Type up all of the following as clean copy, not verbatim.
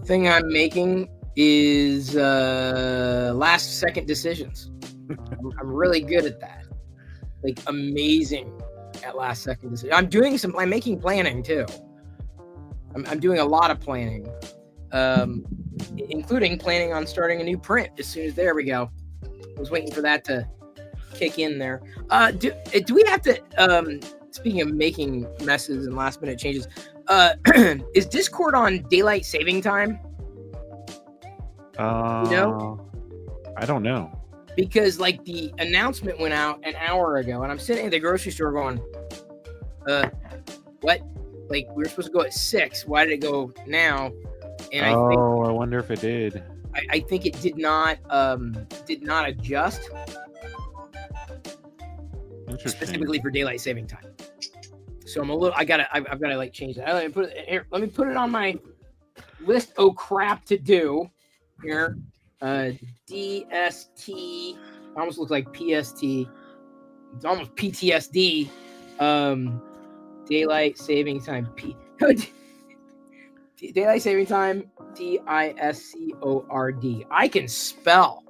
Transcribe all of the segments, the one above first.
thing I'm making is last second decisions. I'm really good at that. Like amazing at last second decisions. I'm making planning too. I'm doing a lot of planning, including planning on starting a new print as soon as there we go. I was waiting for that to kick in there. Do we have to? Speaking of making messes and last minute changes, is Discord on daylight saving time? You know? I don't know. Because like the announcement went out an hour ago, and I'm sitting at the grocery store going, what? Like we were supposed to go at 6. Why did it go now? And I wonder if it did. I think it did not adjust specifically for daylight saving time. So I've got to like change that. Let me put it on my list. Oh crap to do here. DST almost looks like PST. It's almost PTSD. Daylight saving time. Daylight saving time. DISCORD. I can spell.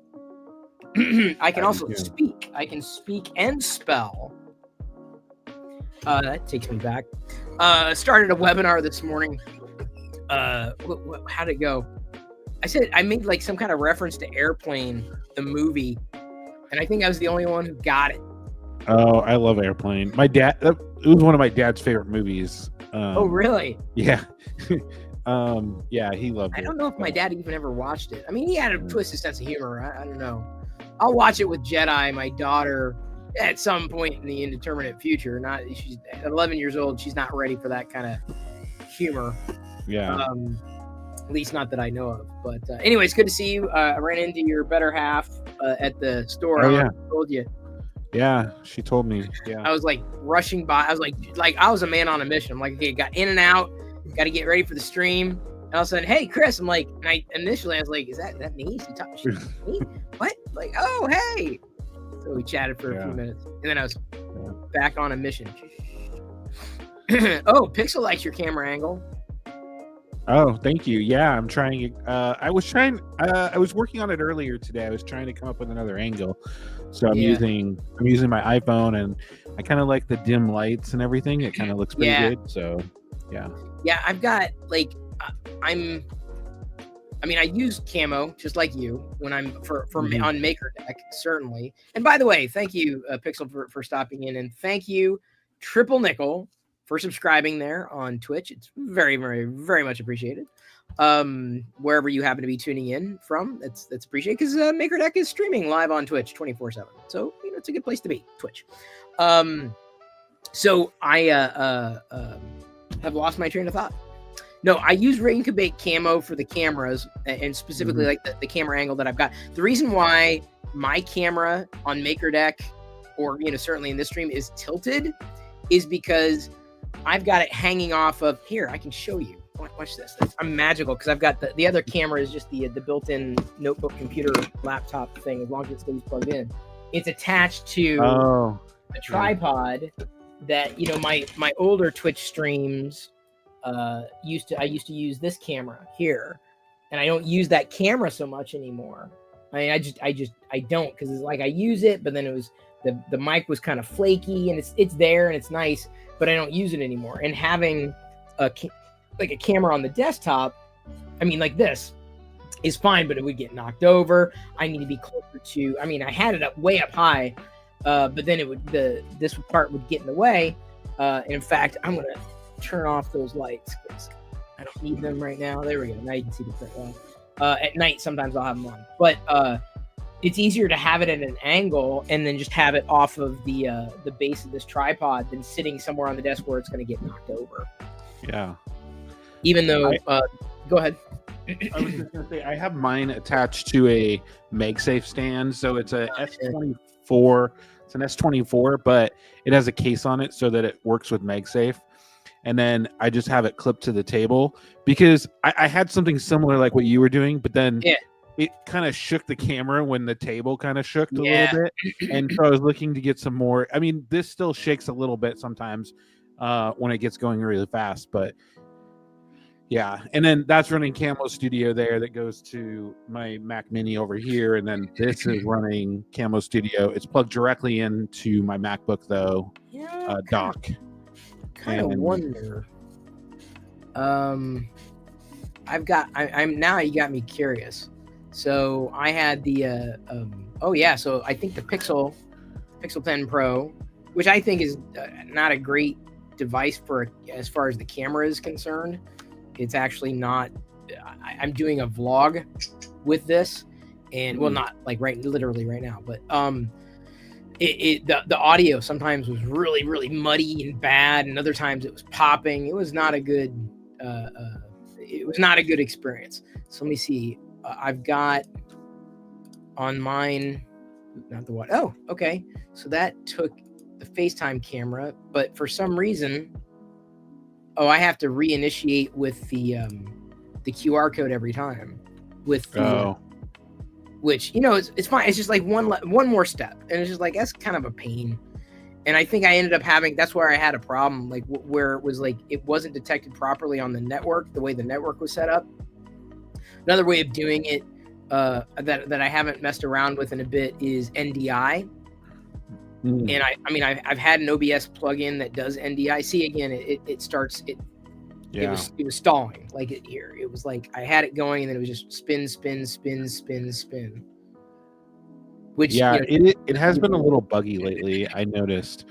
I can also speak. I can speak and spell. That takes me back. Started a webinar this morning. How'd it go? I said I made like some kind of reference to Airplane, the movie, and I think I was the only one who got it. Oh, I love Airplane. My dad. It was one of my dad's favorite movies. Oh, really? Yeah. Yeah, he loved it. I don't know if my dad even ever watched it. I mean, he had a twisted sense of humor. I don't know. I'll watch it with Jedi, my daughter, at some point in the indeterminate future. She's 11 years old. She's not ready for that kind of humor. Yeah. At least not that I know of. But anyway, it's good to see you. I ran into your better half at the store. Oh, yeah. I told you. Yeah, she told me. Yeah. I was like rushing by. I was like I was a man on a mission. I'm like, okay, got in and out. Got to get ready for the stream. And all of a sudden, hey, Chris. I'm like, and initially I was like, is that me? She me? What? Like, oh, hey. So we chatted for a few minutes, and then I was back on a mission. Oh, Pixel likes your camera angle. Oh, thank you. Yeah, I'm trying. I was working on it earlier today. I was trying to come up with another angle. So I'm using my iPhone, and I kind of like the dim lights and everything. It kind of looks pretty good. So, yeah. Yeah, I've got like I use camo just like you when I'm on MakerDeck, certainly. And by the way, thank you, Pixel, for stopping in, and thank you, Triple Nickel, for subscribing there on Twitch. It's very, very, very much appreciated. Wherever you happen to be tuning in from, that's appreciated, because MakerDeck is streaming live on Twitch 24/7. So it's a good place to be, Twitch. So I have lost my train of thought. No, I use Ring Bait camo for the cameras, and specifically like the camera angle that I've got. The reason why my camera on MakerDeck, or certainly in this stream, is tilted is because I've got it hanging off of here. I can show you. Watch this. I'm magical because I've got the other camera is just the built-in notebook computer laptop thing. As long as it stays plugged in, it's attached to a tripod that my older Twitch streams I used to use this camera here, and I don't use that camera so much anymore. I mean, I don't, because it's like I use it, but then it was the mic was kind of flaky, and it's there and it's nice, but I don't use it anymore. And having a camera on the desktop, I mean, like this is fine, but it would get knocked over. I need to be closer to. I mean, I had it way up high, but then this part would get in the way. And in fact, I'm gonna turn off those lights because I don't need them right now. There we go. Now you can see the print well. At night, sometimes I'll have them on, but it's easier to have it at an angle and then just have it off of the base of this tripod than sitting somewhere on the desk where it's going to get knocked over. Yeah. Even though, go ahead. I was just going to say, I have mine attached to a MagSafe stand, so it's a S24. It's an S24, but it has a case on it so that it works with MagSafe. And then I just have it clipped to the table because I had something similar like what you were doing, but then it kind of shook the camera when the table kind of shook a little bit. And so I was looking to get some more. I mean, this still shakes a little bit sometimes when it gets going really fast, but Yeah, and then that's running Camo Studio there. That goes to my Mac Mini over here, and then this is running Camo Studio. It's plugged directly into my MacBook though, Yeah, dock. kind of And- wonder. I'm now. You got me curious. So I had the. Oh yeah. So I think the Pixel 10 Pro, which I think is not a great device for as far as the camera is concerned. It's actually not. I'm doing a vlog with this, and well, not like literally right now, but the audio sometimes was really muddy and bad, and other times it was popping. It was not a good. It was not a good experience. So let me see. I've got on mine, not the what? Oh, okay. So that took the FaceTime camera, but for some reason, I have to reinitiate with the QR code every time. With the, which it's fine. It's just like one more step, and it's just like that's kind of a pain. And I think I ended up having, that's where I had a problem, like where it was like it wasn't detected properly on the network, the way the network was set up. Another way of doing it that I haven't messed around with in a bit is NDI. And I've had an OBS plugin that does NDI. See, again, it starts it. Yeah. It was stalling like it here. It was like I had it going and then it was just spin. Which it has been a little buggy lately. I noticed.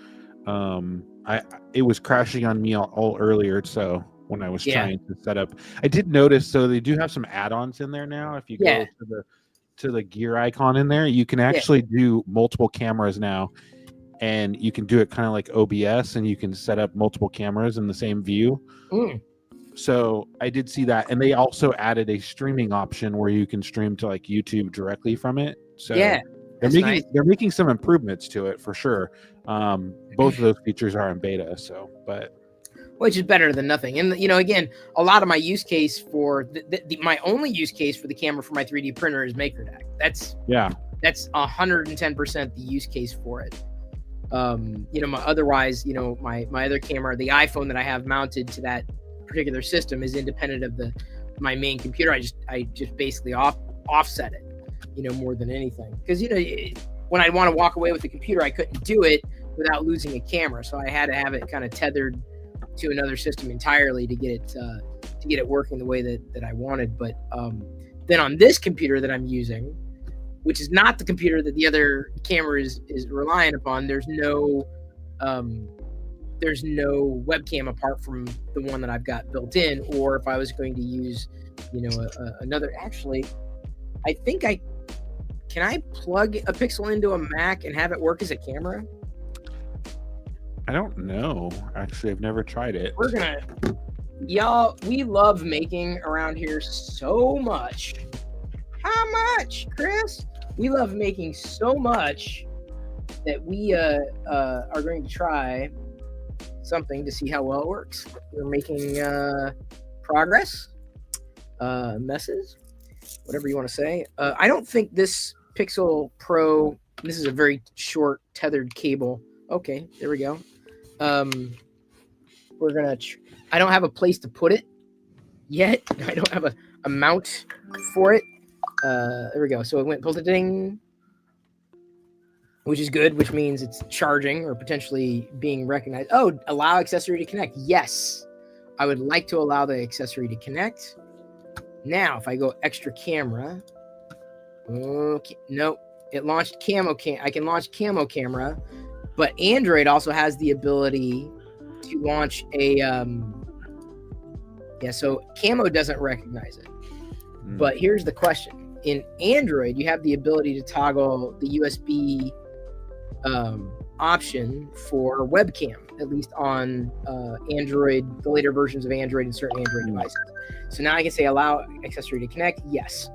It was crashing on me all earlier. So when I was trying to set up, I did notice. So they do have some add-ons in there now. If you go to the gear icon in there, you can actually do multiple cameras now, and you can do it kind of like OBS, and you can set up multiple cameras in the same view. So I did see that, and they also added a streaming option where you can stream to like YouTube directly from it. So they're making some improvements to it for sure. Both of those features are in beta, which is better than nothing. And again, a lot of my use case for my only use case for the camera for my 3D printer is MakerDAC. That's 110% the use case for it. Otherwise, my other camera, the iPhone that I have mounted to that particular system, is independent of my main computer. I just basically offset it, more than anything, because when I want to walk away with the computer, I couldn't do it without losing a camera, so I had to have it kind of tethered to another system entirely to get it working the way that I wanted. But then on this computer that I'm using, which is not the computer that the other camera is relying upon, there's no webcam apart from the one that I've got built in. Or if I was going to use, another, actually, I think can I plug a Pixel into a Mac and have it work as a camera? I don't know. Actually, I've never tried it. We love making around here so much. How much, Chris? We love making so much that we are going to try something to see how well it works. We're making progress, messes, whatever you want to say. I don't think this Pixel Pro, this is a very short tethered cable. Okay, there we go. We're gonna I don't have a place to put it yet. I don't have a mount for it. There we go. So it went ding, which is good, which means it's charging or potentially being recognized. Oh, allow accessory to connect. Yes, I would like to allow the accessory to connect. Now, if I go extra camera, okay, nope, it launched camo I can launch camo camera, but Android also has the ability to launch a so camo doesn't recognize it. But here's the question. In Android, you have the ability to toggle the USB option for webcam, at least on Android, the later versions of Android and certain Android devices. So now I can say allow accessory to connect. Yes.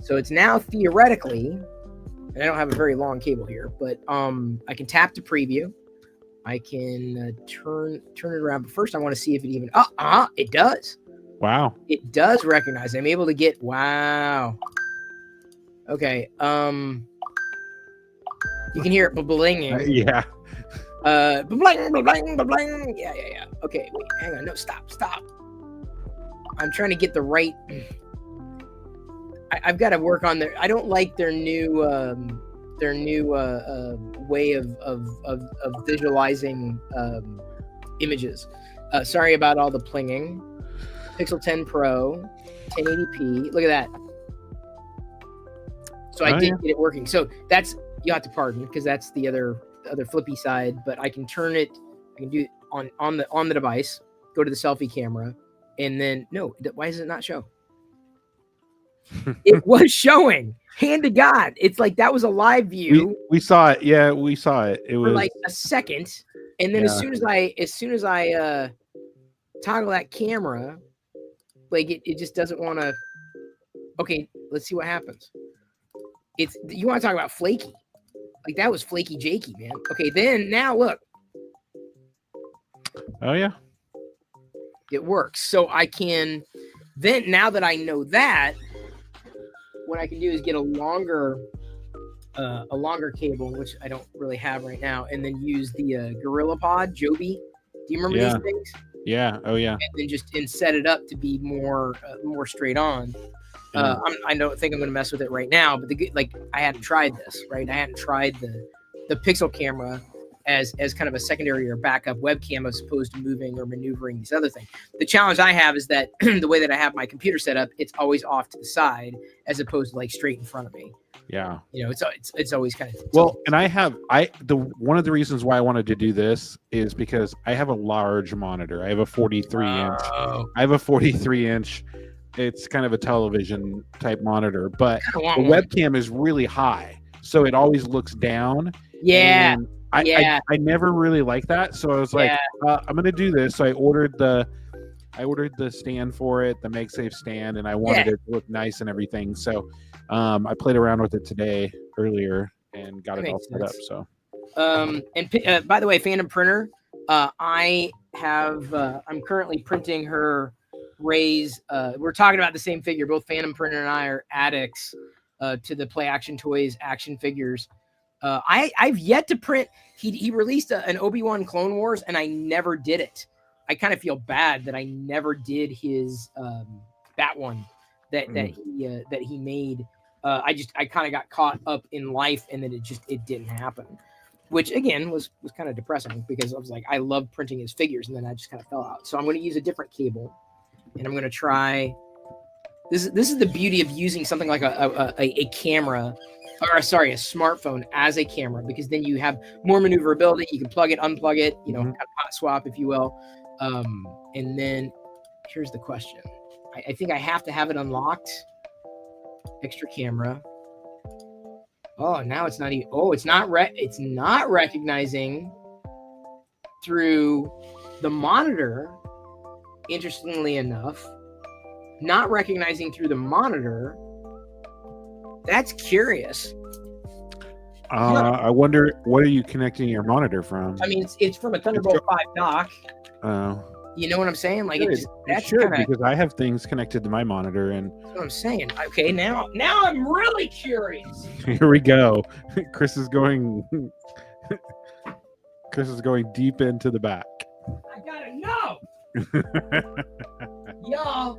So it's now theoretically, and I don't have a very long cable here, but I can tap to preview. I can turn it around. But first I want to see if it even, it does. Wow. It does recognize. I'm able to get, wow. Okay. You can hear it blinging. Yeah. Bling, bling, bling. Yeah. Okay, wait, hang on. No, stop. I'm trying to get the right. I've got to work on their. I don't like their new way of visualizing images. Sorry about all the plinging. Pixel 10 Pro, 1080p. Look at that. So I did get it working. So that's, you have to pardon, because that's the other flippy side. But I can turn it. I can do it on the device. Go to the selfie camera, and then no. Why does it not show? It was showing. Hand to God, it's like that was a live view. We saw it. Yeah, we saw it. It was for like a second, and then as soon as I toggle that camera, like it just doesn't want to. Okay, let's see what happens. You want to talk about flaky? Like that was flaky jakey, man. Okay, then now look. Oh yeah, it works. So I can then, now that I know that, what I can do is get a longer cable, which I don't really have right now, and then use the GorillaPod Joby. Do you remember these things? Yeah. Oh yeah. And then set it up to be more straight on. I don't think I'm going to mess with it right now, but I hadn't tried this, right? I hadn't tried the Pixel camera as kind of a secondary or backup webcam as opposed to moving or maneuvering these other things. The challenge I have is that the way that I have my computer set up, it's always off to the side as opposed to like straight in front of me. Yeah. You know, it's always kind of well, and one of the reasons why I wanted to do this is because I have a large monitor. I have a 43-inch. I have a 43-inch. It's kind of a television type monitor, but the webcam is really high, so it always looks down. Yeah. And I never really liked that, so I was like, I'm gonna do this. So I ordered the stand for it, the MagSafe stand, and I wanted it to look nice and everything. So I played around with it earlier and got it all set up. So and by the way, Phantom Printer, I'm currently printing her Ray's. We're talking about the same figure. Both Phantom Printer and I are addicts to the Play Action Toys action figures. I've yet to print. He released an Obi-Wan Clone Wars, and I never did it. I kind of feel bad that I never did his that one that he made. I kind of got caught up in life, and then it didn't happen, which again was kind of depressing because I was like, I love printing his figures, and then I just kind of fell out. So I'm going to use a different cable, and I'm going to try. This is the beauty of using something like a camera. A smartphone as a camera, because then you have more maneuverability. You can plug it, unplug it, kind of hot swap, if you will. And then here's the question. I think I have to have it unlocked. Extra camera. Oh, now it's not even. Oh, it's not recognizing through the monitor. Interestingly enough, not recognizing through the monitor. That's curious. I wonder, what are you connecting your monitor from? I mean, it's from a Thunderbolt 5 dock. Oh. You know what I'm saying? Like, that's because I have things connected to my monitor, and that's what I'm saying. Okay, now I'm really curious. Here we go. Chris is going deep into the back. I gotta know. Y'all,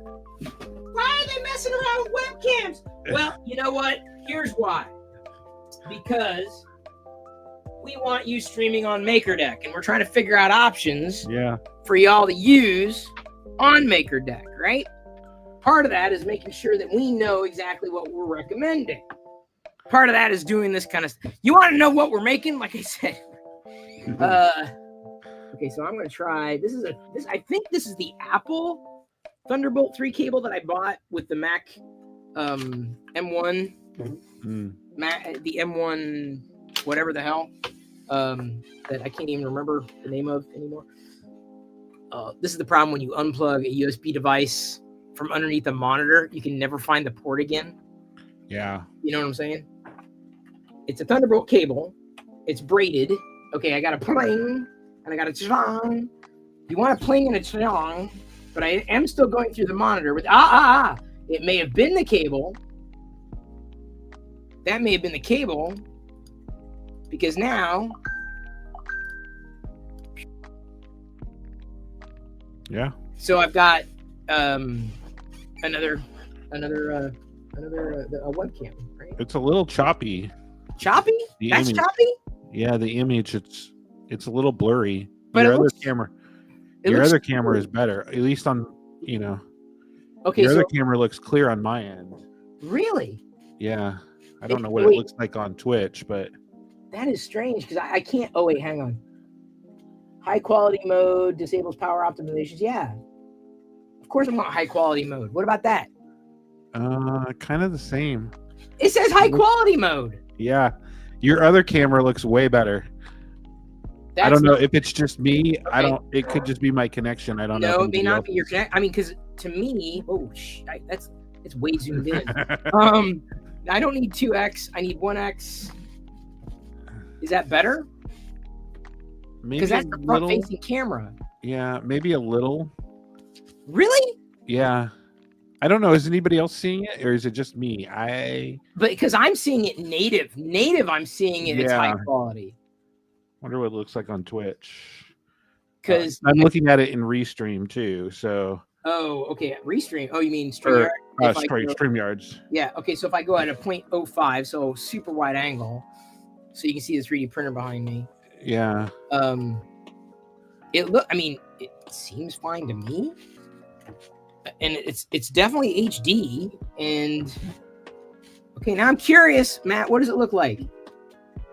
why are they messing around with webcams? Well, you know what? Here's why. Because we want you streaming on MakerDeck, and we're trying to figure out options for y'all to use on MakerDeck, right? Part of that is making sure that we know exactly what we're recommending. Part of that is doing this kind of stuff. You want to know what we're making? Like I said. Okay, so I'm going to try. I think this is the Apple Thunderbolt 3 cable that I bought with the Mac M1. The M1 whatever the hell that I can't even remember the name of anymore. This is the problem when you unplug a USB device from underneath a monitor. You can never find the port again. Yeah. You know what I'm saying? It's a Thunderbolt cable. It's braided. Okay, I got a pling and I got a chong. You want a pling and a chong, but I am still going through the monitor with It may have been the cable. That may have been the cable, because now, yeah. So I've got another a webcam, right? It's a little choppy. Choppy? The That's image. choppy? Yeah, the image it's a little blurry. But your it other looks, camera, it your looks other camera clear. is better. At least on Okay, your so other camera looks clear on my end. really? Yeah, I don't know what Wait. it looks like on Twitch, but That is strange because I can't. Oh wait, hang on. High quality mode disables power optimizations. Yeah, of course I want high quality mode. What about that? kind of the same. It says high quality mode. Yeah, your other camera looks way better. I don't know if it's just me. Okay. I don't. It could just be my connection. I don't know. No, it may not be your connect. I mean, because to me, it's way zoomed in. I don't need 2x. I need 1x. Is that better? Because that's the front-facing camera. Yeah, maybe a little. Really? Yeah. I don't know. Is anybody else seeing it, or is it just me? But because I'm seeing it native. Native, I'm seeing it. It's high quality. Wonder what it looks like on Twitch. Because I'm looking at it in Restream too. So. Oh, okay. Restream. Oh, you mean StreamYard? StreamYards. Yeah. Okay. So if I go at a 0.05, so super wide angle, so you can see the 3D printer behind me. Yeah. I mean, it seems fine to me, and it's definitely HD. And okay, now I'm curious, Matt. What does it look like?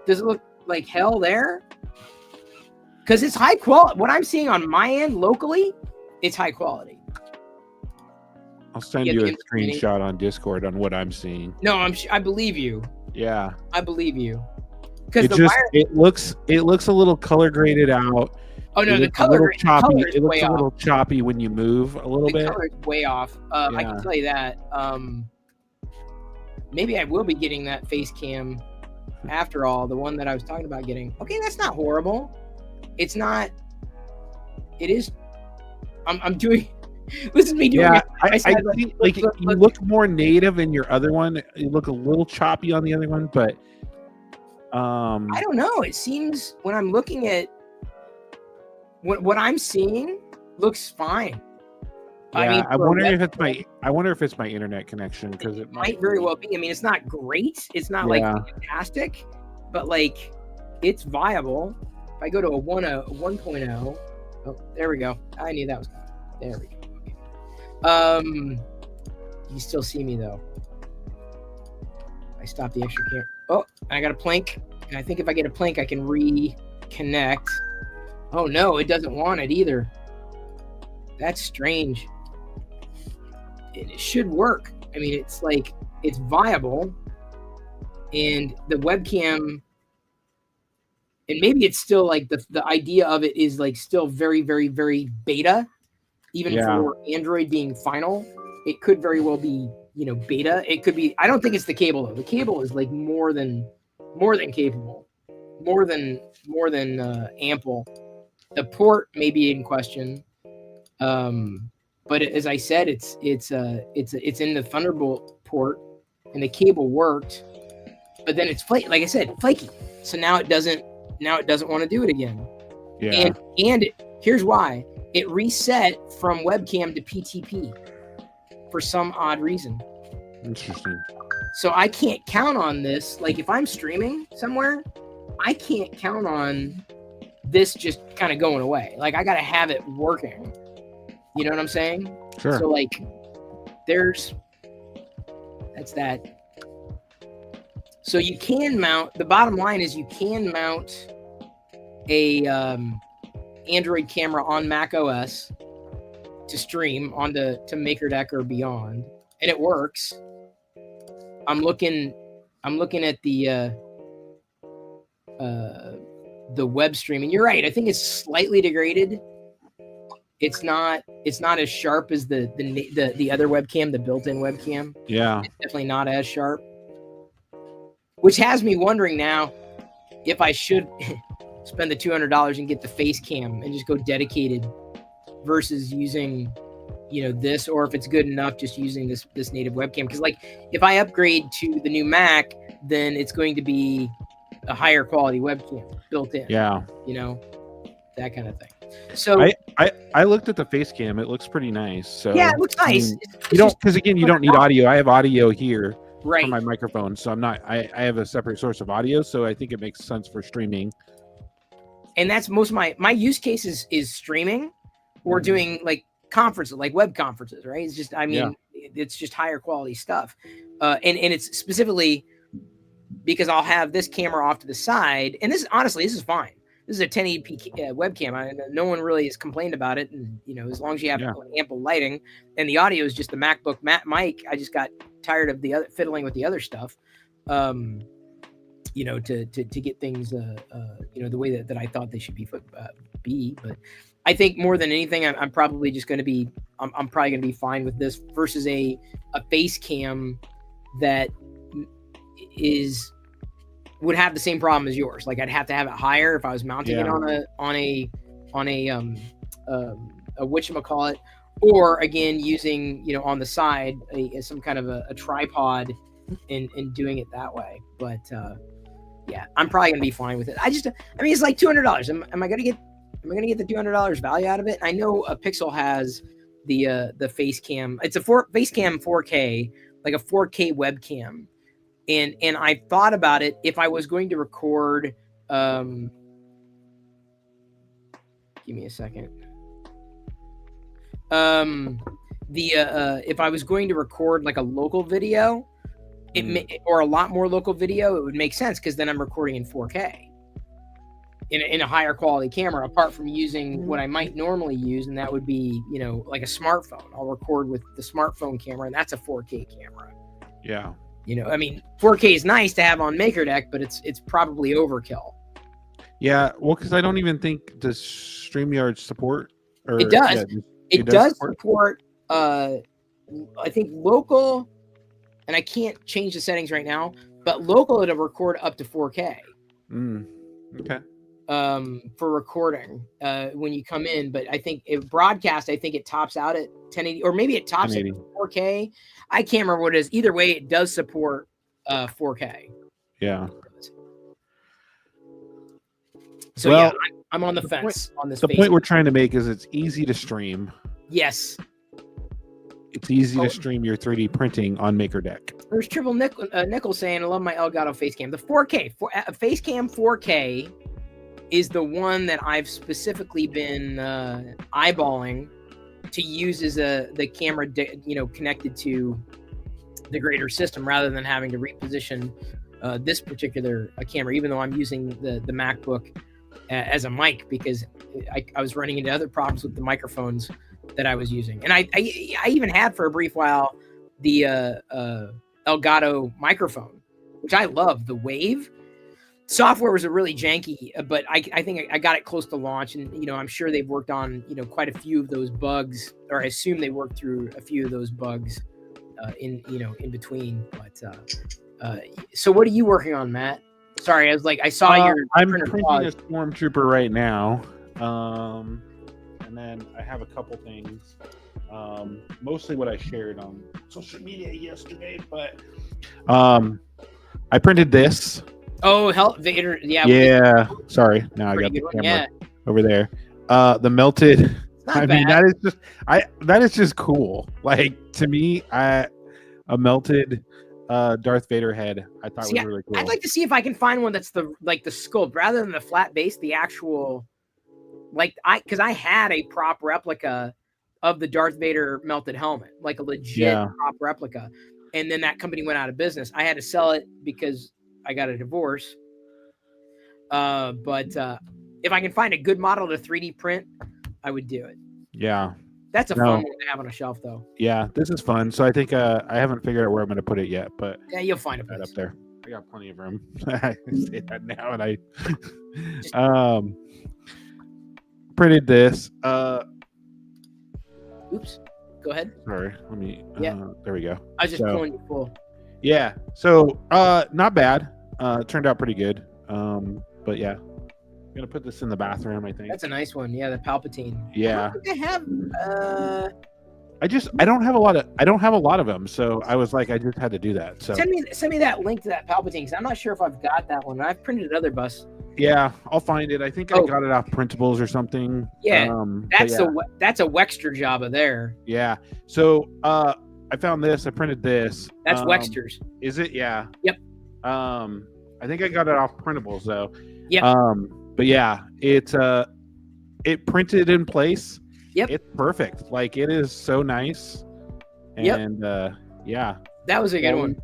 Does it look like hell there? Because it's high quality. What I'm seeing on my end locally, it's high quality. I'll send you a screenshot on Discord on what I'm seeing. No, I believe you. Yeah, I believe you. Because it looks a little color graded out. Oh no, the color choppy. It looks a little choppy when you move a little bit. The color is way off. I can tell you that. Maybe I will be getting that face cam after all, the one that I was talking about getting. Okay, that's not horrible. It's not. It is. I'm doing. This is me doing. Yeah, I see, like you look more native in your other one. You look a little choppy on the other one, but I don't know. It seems when I'm looking at what I'm seeing looks fine. Yeah, I mean, I wonder if it's my internet connection, because it might very well be. I mean, it's not great. It's not like fantastic, but like it's viable. If I go to a 1.0, oh, there we go. I knew that was there. We go. Okay. You still see me though. I stopped the extra camera. Oh, I got a plank, and I think if I get a plank, I can reconnect. Oh no, it doesn't want it either. That's strange. It should work. I mean, it's like it's viable, and the webcam, and maybe it's still like the idea of it is like still very, very, very beta, even for Android being final. It could very well be, beta. It could be. I don't think it's the cable though. The cable is like more than capable, more than ample. The port may be in question, but as I said, it's in the Thunderbolt port, and the cable worked, but then it's flaky. Like I said, flaky. So now it doesn't want to do it again. Yeah. And here's why: it reset from webcam to PTP for some odd reason. Interesting. So I can't count on this. Like if I'm streaming somewhere, I can't count on this just kind of going away. Like I got to have it working. You know what I'm saying? Sure. So like that's that. So you can mount, the bottom line is you can mount a Android camera on Mac OS to stream to MakerDeck or beyond, and it works. I'm looking at the web stream, and you're right. I think it's slightly degraded. It's not as sharp as the other webcam, the built-in webcam. Yeah, it's definitely not as sharp. Which has me wondering now if I should spend the $200 and get the face cam and just go dedicated versus using, this, or if it's good enough just using this native webcam. Because like if I upgrade to the new Mac, then it's going to be a higher quality webcam built in. Yeah. That kind of thing. So I looked at the face cam. It looks pretty nice. So yeah, it looks nice. You don't, because again, you don't need audio. I have audio here right for my microphone, so I'm not. I have a separate source of audio, so I think it makes sense for streaming. And that's most of my use cases is streaming or doing like conferences, like web conferences, right? It's just, I mean, it's just higher quality stuff. And it's specifically because I'll have this camera off to the side, and this is honestly, this is fine. This is a 1080p webcam. No one really has complained about it. And, you know, as long as you have ample lighting, and the audio is just the MacBook mic. I just got tired of the other fiddling with the other stuff, you know, to get things, you know, the way that I thought they should be. But I think more than anything, I'm probably just going to be, I'm probably going to be fine with this versus a face cam that would have the same problem as yours. Like I'd have to have it higher if I was mounting it on a whatchamacallit, or again using, you know, on the side some kind of a tripod and doing it that way. But yeah, I'm probably gonna be fine with it. I mean, it's like $200. Am I gonna get the $200 value out of it? I know Pixel has the face cam. It's a face cam 4K, like a 4K webcam. And I thought about it, if I was going to record, give me a second. If I was going to record like a local video, or a lot more local video, it would make sense because then I'm recording in 4K in a higher quality camera, apart from using what I might normally use, and that would be, you know, like a smartphone. I'll record with the smartphone camera, and that's a 4K camera. Yeah. You know, I mean, 4K is nice to have on MakerDeck, but it's probably overkill. Yeah, well, because I don't even think does StreamYard support. Or, it does. Yeah, it does support. I think local, and I can't change the settings right now, but local it'll record up to 4K. Okay. For recording when you come in, but I think broadcast, I think it tops out at 1080, or maybe it tops at 4K. I can't remember what it is. Either way, it does support 4K. Yeah. So well, yeah, I'm on the fence on this. The point we're trying to make is it's easy to stream. Yes. It's easy to stream your 3D printing on MakerDeck. There's Triple Nickel saying, I love my Elgato Facecam. The 4K, Facecam 4K is the one that I've specifically been eyeballing to use as the camera, you know, connected to the greater system, rather than having to reposition this particular camera, even though I'm using the MacBook as a mic, because I was running into other problems with the microphones that I was using. And I even had for a brief while the Elgato microphone, which I love. The Wave software was a really janky, but I think I got it close to launch, and you know, I'm sure they've worked on, you know, quite a few of those bugs, or I assume they worked through a few of those bugs in between. But so what are you working on, Matt? Sorry, I saw your. I'm printing a Stormtrooper right now, and then I have a couple things. Mostly what I shared on social media yesterday, but I printed this. Oh, Vader! Yeah. Yeah. Sorry. Now I got the camera over there. The melted. I mean, that is just cool. Like, to me, a melted Darth Vader head, I thought was really cool. I'd like to see if I can find one that's the sculpt rather than the flat base, the actual, because I had a prop replica of the Darth Vader melted helmet, like a legit prop replica, and then that company went out of business. I had to sell it because I got a divorce. But if I can find a good model to 3D print, I would do it. Yeah. That's a fun one to have on a shelf, though. Yeah, this is fun. So I think I haven't figured out where I'm going to put it yet, but yeah, you'll find it up there. I got plenty of room. I say that now, and I printed this. Oops. Go ahead. Sorry. Let me. There we go. I was just pulling you full. Yeah. So not bad. Turned out pretty good. But yeah. I'm gonna put this in the bathroom, I think. That's a nice one. Yeah, the Palpatine. Yeah. I don't think I have I don't have a lot of them, so I was like, I just had to do that. So send me that link to that Palpatine, because I'm not sure if I've got that one. I've printed other Yeah, I'll find it. I think I Oh. got it off Printables or something. Yeah, but that's yeah. that's a Wexter job of there. Yeah. So I found this. I printed this. That's Wexter's. Is it? Yeah. Yep. I think I got it off Printables though. Yep. But yeah, it printed in place. Yep. It's perfect. Like it is so nice. And yeah. That was a good one.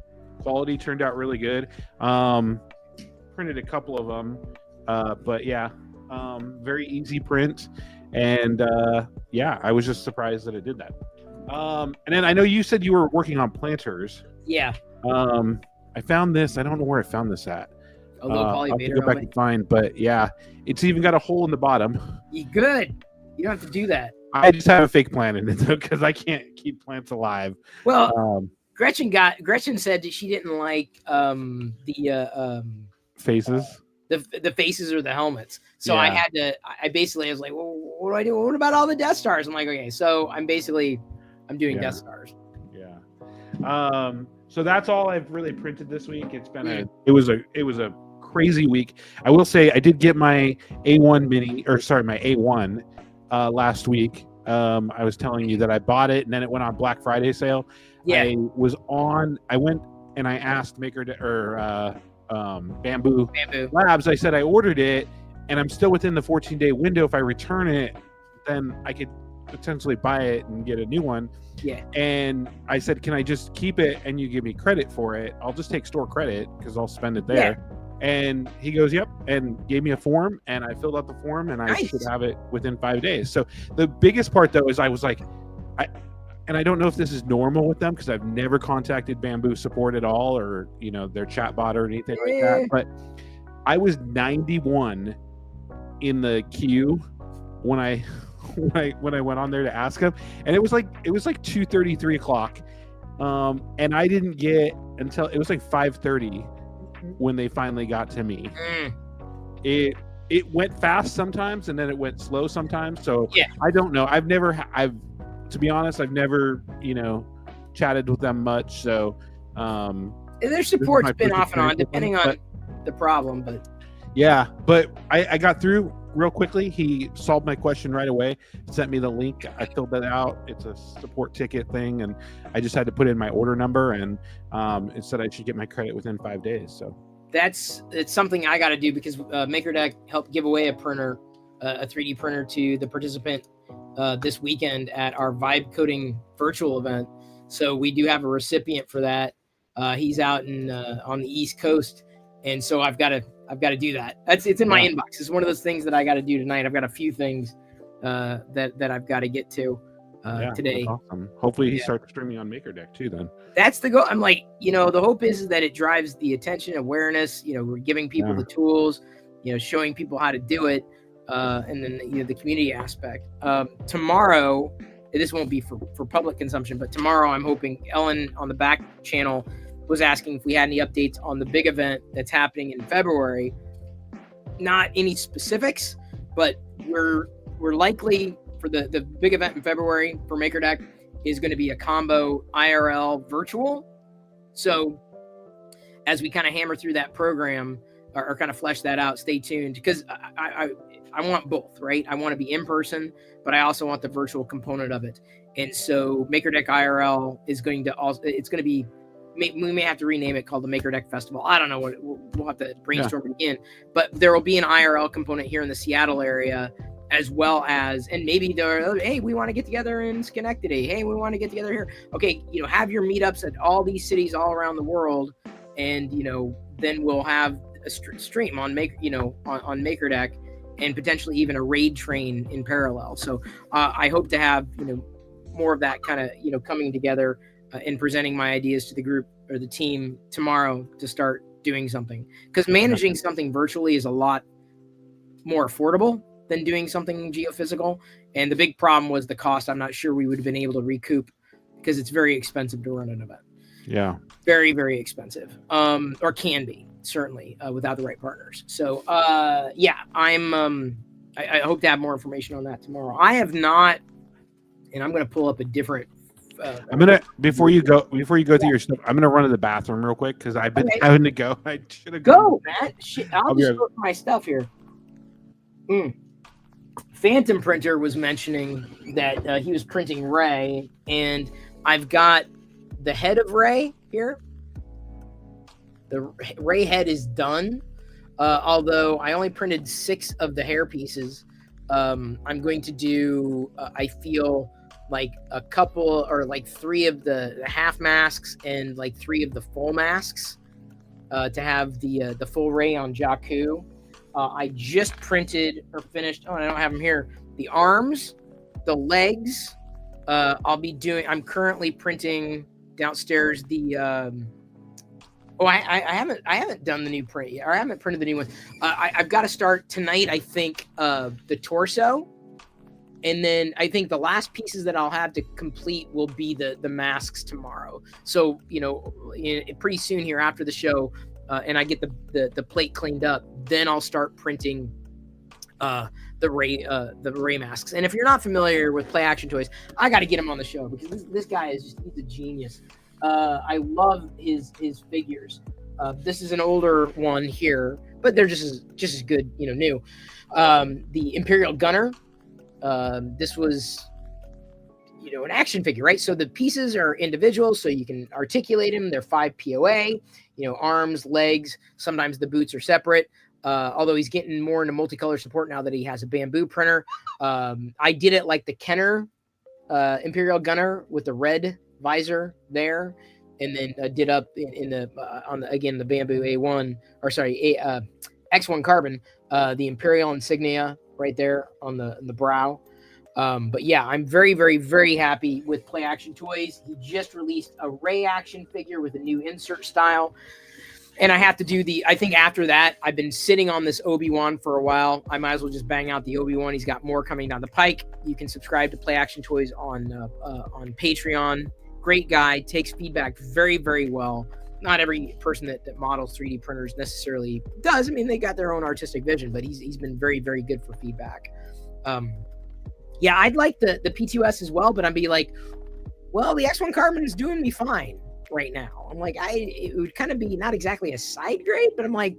Quality turned out really good. Printed a couple of them. But yeah. Very easy print. And yeah, I was just surprised that it did that. And then I know you said you were working on planters. Yeah. I found this. I don't know where I found this at. A little I'll have to polyvator go back and find, but yeah, it's even got a hole in the bottom. You good. You don't have to do that. I just have a fake plant in it because I can't keep plants alive. Well, Gretchen said that she didn't like the faces. The faces or the helmets. So I had to. I basically was like, well, what do I do? What about all the Death Stars? I'm like, okay, so I'm doing Death Stars. Yeah. So that's all I've really printed this week. It's been it was a crazy week. I will say I did get my A1 mini, or sorry, my A1 last week. I was telling you that I bought it and then it went on Black Friday sale. Yeah. I went and I asked Bamboo Labs. I said I ordered it and I'm still within the 14-day window. If I return it, then I could potentially buy it and get a new one. Yeah. And I said, can I just keep it and you give me credit for it? I'll just take store credit because I'll spend it there. Yeah. And he goes, yep, and gave me a form, and I filled out the form, and I should have it within 5 days. So the biggest part though is I was like, I don't know if this is normal with them because I've never contacted Bamboo support at all, or their chat bot or anything like that. But I was 91 in the queue when I went on there to ask him, and it was like 2:30, 3 o'clock, and I didn't get until it was like 5:30 when they finally got to me. It went fast sometimes, and then it went slow sometimes. So I don't know. To be honest, I've never chatted with them much. So their support's been off and on depending on the problem, but yeah. But I got through real quickly. He solved my question right away, sent me the link. I filled that out. It's a support ticket thing, and I just had to put in my order number, and it said I should get my credit within 5 days. So it's something I got to do because MakerDeck helped give away a printer, a 3D printer to the participant this weekend at our Vibe Coding virtual event. So we do have a recipient for that. He's out on the East Coast, and so I've got to do that. It's in my inbox. It's one of those things that I got to do tonight. I've got a few things that I've got to get to today. That's awesome. Hopefully he starts streaming on MakerDeck too then. That's the goal. I'm like, the hope is that it drives the attention, awareness, we're giving people the tools, showing people how to do it. And then the community aspect. Tomorrow, this won't be for public consumption, but tomorrow I'm hoping Ellen on the back channel was asking if we had any updates on the big event that's happening in February. Not any specifics, but we're likely for the big event in February for MakerDeck is going to be a combo IRL virtual. So as we kind of hammer through that program or kind of flesh that out, stay tuned because I want both, right? I want to be in person, but I also want the virtual component of it. And so MakerDeck IRL is going to also, it's going to be, we may have to rename it called the MakerDeck Festival. I don't know what we'll have to brainstorm again, but there will be an IRL component here in the Seattle area as well as, and maybe hey, we want to get together in Schenectady. Hey, we want to get together here. Okay. Have your meetups at all these cities all around the world. And, then we'll have a stream on on MakerDeck and potentially even a raid train in parallel. So I hope to have, more of that kind of, coming together and presenting my ideas to the group or the team tomorrow to start doing something, because managing something virtually is a lot more affordable than doing something geophysical. And the big problem was the cost. I'm not sure we would have been able to recoup because it's very expensive to run an event. Yeah. Very, very expensive. Or can be, certainly, without the right partners. So, I'm, I hope to have more information on that tomorrow. I have not, and I'm going to pull up a different I'm gonna before you go through your stuff. I'm gonna run to the bathroom real quick because I've been having to go. I should have go, Matt. Shit, I'll be just right- go through my stuff here. Phantom Printer was mentioning that he was printing Ray, and I've got the head of Ray here. The Ray head is done, although I only printed 6 of the hair pieces. I'm going to do, I feel like a couple or like 3 of the half masks and like 3 of the full masks to have the full Ray on Jakku. I just printed or finished. Oh, I don't have them here. The arms, the legs. I'm currently printing downstairs the. I haven't done the new print yet, or I haven't printed the new one. I've got to start tonight. I think the torso, and then I think the last pieces that I'll have to complete will be the masks tomorrow. So pretty soon here after the show. And I get the plate cleaned up, then I'll start printing the Ray masks. And if you're not familiar with Play Action Toys, I got to get him on the show because this guy he's a genius. I love his figures. This is an older one here, but they're just as good, new. The Imperial Gunner. This was an action figure, right? So the pieces are individual, so you can articulate them. They're 5 POA. Arms, legs, sometimes the boots are separate. Although he's getting more into multicolor support now that he has a bamboo printer. I did it like the Kenner Imperial Gunner with the red visor there, and then did up in the the bamboo A1 X1 carbon, the Imperial insignia right there on the brow. But yeah, I'm very, very, very happy with Play Action Toys. He just released a Ray action figure with a new insert style. And I have to do I think after that, I've been sitting on this Obi-Wan for a while. I might as well just bang out the Obi-Wan. He's got more coming down the pike. You can subscribe to Play Action Toys on Patreon. Great guy, takes feedback very, very well. Not every person that models 3D printers necessarily does. I mean, they got their own artistic vision, but he's been very, very good for feedback. Yeah, I'd like the P2S as well, but I'd be like, well, the X1 Carbon is doing me fine right now. I'm like, it would kind of be not exactly a side grade, but I'm like,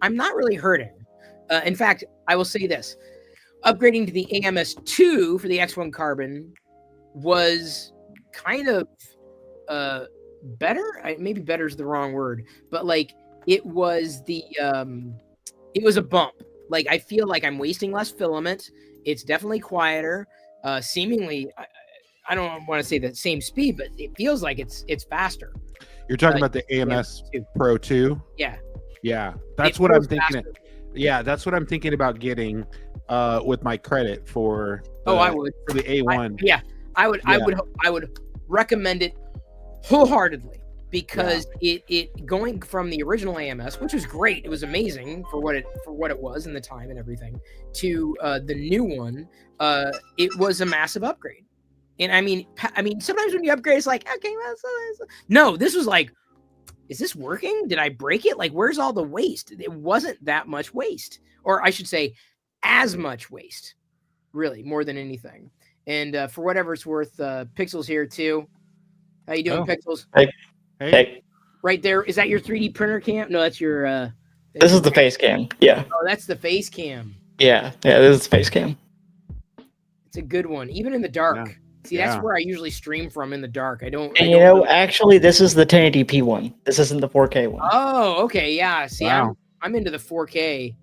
I'm not really hurting. In fact, I will say this. Upgrading to the AMS2 for the X1 Carbon was kind of better. Maybe better is the wrong word, but like it was it was a bump. Like I feel like I'm wasting less filament. It's definitely quieter. Seemingly, I don't want to say the same speed, but it feels like it's faster. You're talking about the AMS Pro 2? Yeah. Yeah. That's what I'm thinking. Yeah, that's what I'm thinking about getting with my credit for I would. For the A1. I would recommend it wholeheartedly because it going from the original AMS, which was great, it was amazing for what it was in the time and everything, to the new one, it was a massive upgrade. And I mean, sometimes when you upgrade, it's like, okay, no, this was like, is this working? Did I break it? Like, where's all the waste? It wasn't that much waste, or I should say, as much waste, really, more than anything. And for whatever it's worth, Pixel's here too. How you doing, Pixels? Hey. Right there. Is that your 3D printer cam? No, that's your. This is the face cam. Yeah. Oh, that's the face cam. Yeah. This is the face cam. It's a good one, even in the dark. Yeah. See, that's where I usually stream from, in the dark. And actually, this is the 1080p one. This isn't the 4K one. Oh, okay, yeah. See, wow. I'm into the 4K.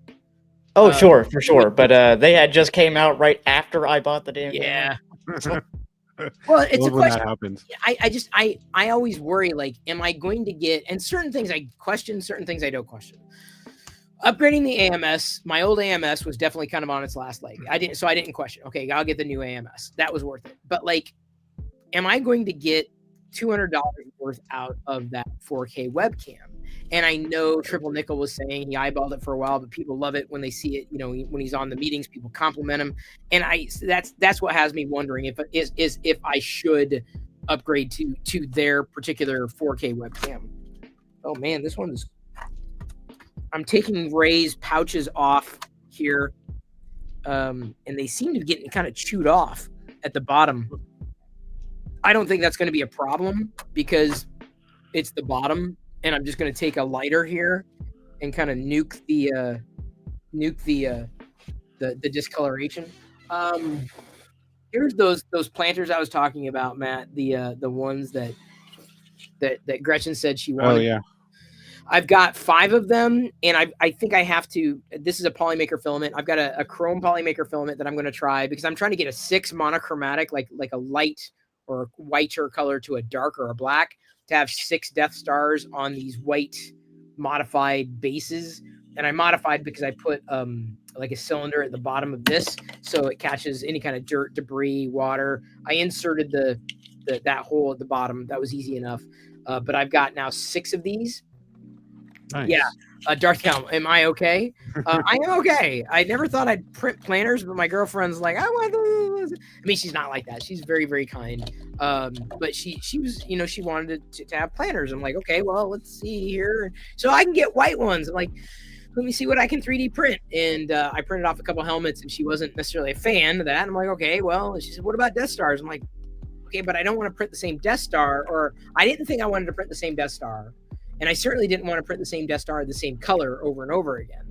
Oh, sure, for sure. But they had just came out right after I bought the damn. Yeah. Well, it's a question. That happens. I always worry, like, am I going to get, and certain things I question, certain things I don't question. Upgrading the AMS, my old AMS was definitely kind of on its last leg. I didn't question. Okay, I'll get the new AMS. That was worth it. But like, am I going to get $200 worth out of that 4K webcam? And I know Triple Nickel was saying he eyeballed it for a while, but people love it when they see it. When he's on the meetings, people compliment him, and that's what has me wondering if I should upgrade to their particular 4K webcam. Oh man, this one's. I'm taking Ray's pouches off here, and they seem to be getting kind of chewed off at the bottom. I don't think that's going to be a problem because it's the bottom, and I'm just going to take a lighter here and kind of nuke the discoloration. Here's those planters I was talking about, Matt. The ones that Gretchen said she wanted. Oh yeah. I've got 5 of them, and I think I have to. This is a Polymaker filament. I've got a chrome Polymaker filament that I'm going to try because I'm trying to get a 6 monochromatic, like a light or whiter color to a dark or a black, to have 6 Death Stars on these white modified bases. And I modified because I put like a cylinder at the bottom of this so it catches any kind of dirt, debris, water. I inserted that hole at the bottom. That was easy enough. But I've got now 6 of these. Nice. Yeah. Darth Helm, am I okay? I am okay. I never thought I'd print planners, but my girlfriend's like, I want those. I mean, she's not like that. She's very, very kind. But she was, she wanted to have planners. I'm like, okay, well, let's see here. So I can get white ones. I'm like, let me see what I can 3D print. And I printed off a couple helmets, and she wasn't necessarily a fan of that. I'm like, okay, well, and she said, what about Death Stars? I'm like, okay, but I don't want to print the same Death Star, or I didn't think I wanted to print the same Death Star. And I certainly didn't want to print the same Death Star the same color over and over again.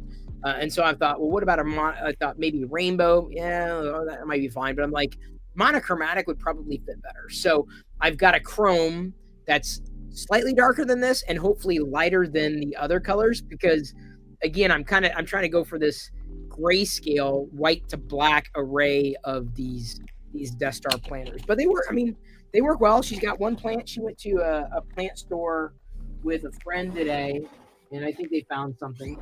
And so I thought, well, what about I thought maybe rainbow? Yeah, that might be fine. But I'm like, monochromatic would probably fit better. So I've got a chrome that's slightly darker than this and hopefully lighter than the other colors, because again, I'm trying to go for this grayscale white to black array of these Death Star planters. But they work well. She's got one plant. She went to a plant store with a friend today, and I think they found something.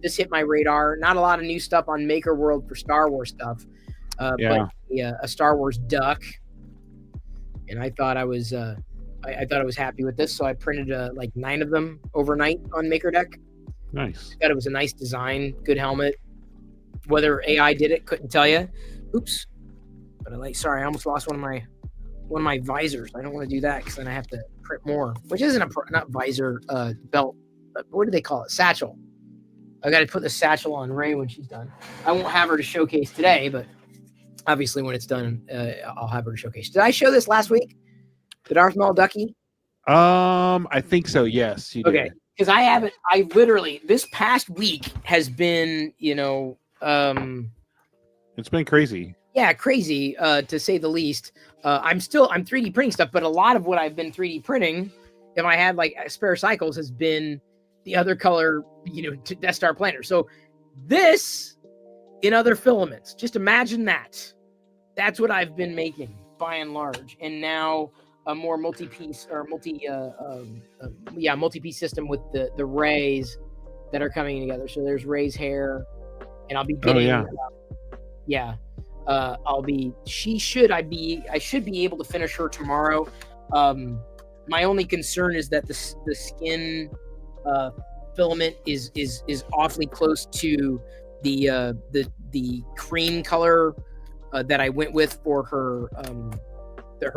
This hit my radar. Not a lot of new stuff on Maker World for Star Wars stuff, but a Star Wars duck. And I thought I was happy with this, so I printed like 9 of them overnight on MakerDeck. Nice. I thought it was a nice design, good helmet. Whether AI did it, couldn't tell you. Oops. But I almost lost one of my visors. I don't want to do that because then I have to print more, which isn't not visor, belt. What do they call it? Satchel. I got to put the satchel on Ray when she's done. I won't have her to showcase today, but obviously when it's done, I'll have her to showcase. Did I show this last week? The Darth Maul Ducky? I think so. Yes, you did. Okay. Because I literally, this past week has been, it's been crazy. Yeah, crazy, to say the least. I'm 3D printing stuff, but a lot of what I've been 3D printing, if I had like spare cycles, has been the other color, Death Star planner. So this in other filaments, just imagine that. That's what I've been making by and large. And now a more multi-piece or multi-piece system with the rays that are coming together. So there's Ray's hair, and I'll be getting, I should be able to finish her tomorrow. My only concern is that the skin filament is awfully close to the cream color that I went with for her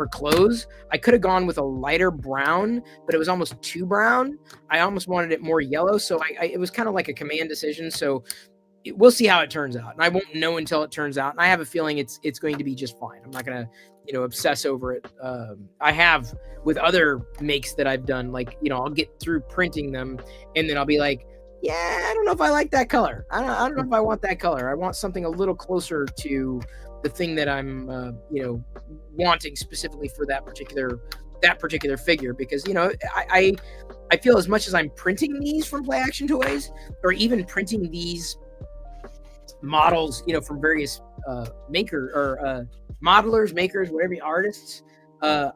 clothes. I could have gone with a lighter brown, but it was almost too brown. I almost wanted it more yellow, so it was kind of like a command decision. So we'll see how it turns out, and I won't know until it turns out. And I have a feeling it's going to be just fine. I'm not gonna obsess over it. I have with other makes that I've done, like I'll get through printing them, and then I'll be like, yeah, I don't know if I like that color. I don't know if I want that color. I want something a little closer to the thing that I'm wanting specifically for that particular figure, because I feel as much as I'm printing these from Play Action Toys, or even printing these models from various maker or modelers, makers, whatever, artists, they're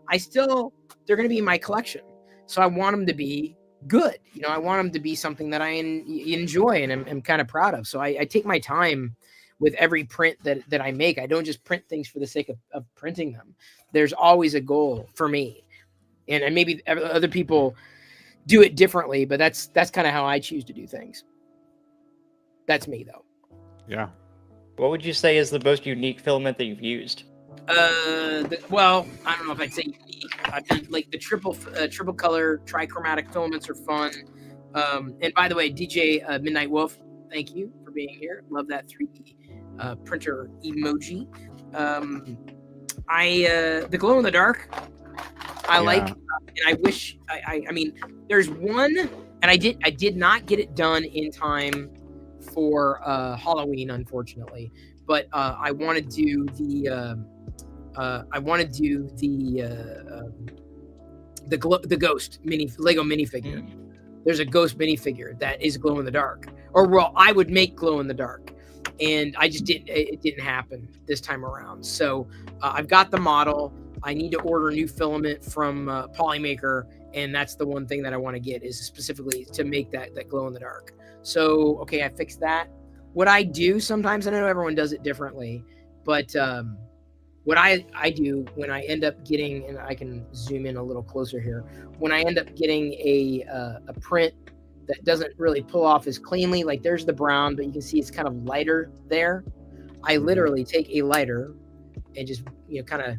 going to be in my collection, so I want them to be good. I want them to be something that I enjoy and am kind of proud of. So I take my time with every print that I make. I don't just print things for the sake of printing them. There's always a goal for me, and maybe other people do it differently, but that's kind of how I choose to do things. That's me, though. Yeah. What would you say is the most unique filament that you've used? Well, I don't know if I'd say unique. I've done like the triple color trichromatic filaments are fun. And by the way, DJ Midnight Wolf, thank you for being here. Love that 3D printer emoji. the glow in the dark. I Yeah. like, and I wish. I mean, there's one, and I did not get it done in time for Halloween, unfortunately. But I want to do the the ghost Lego minifigure. There's a ghost minifigure that is glow in the dark, or well, I would make glow in the dark, and I just didn't. It didn't happen this time around. So I've got the model. I need to order new filament from Polymaker, and that's the one thing that I want to get is specifically to make that glow in the dark. So okay, I fixed that. What I do sometimes, I know everyone does it differently, but what I do when I end up getting, and I can zoom in a little closer here, when I end up getting a print that doesn't really pull off as cleanly, like there's the brown, but you can see it's kind of lighter there. I literally take a lighter and just kind of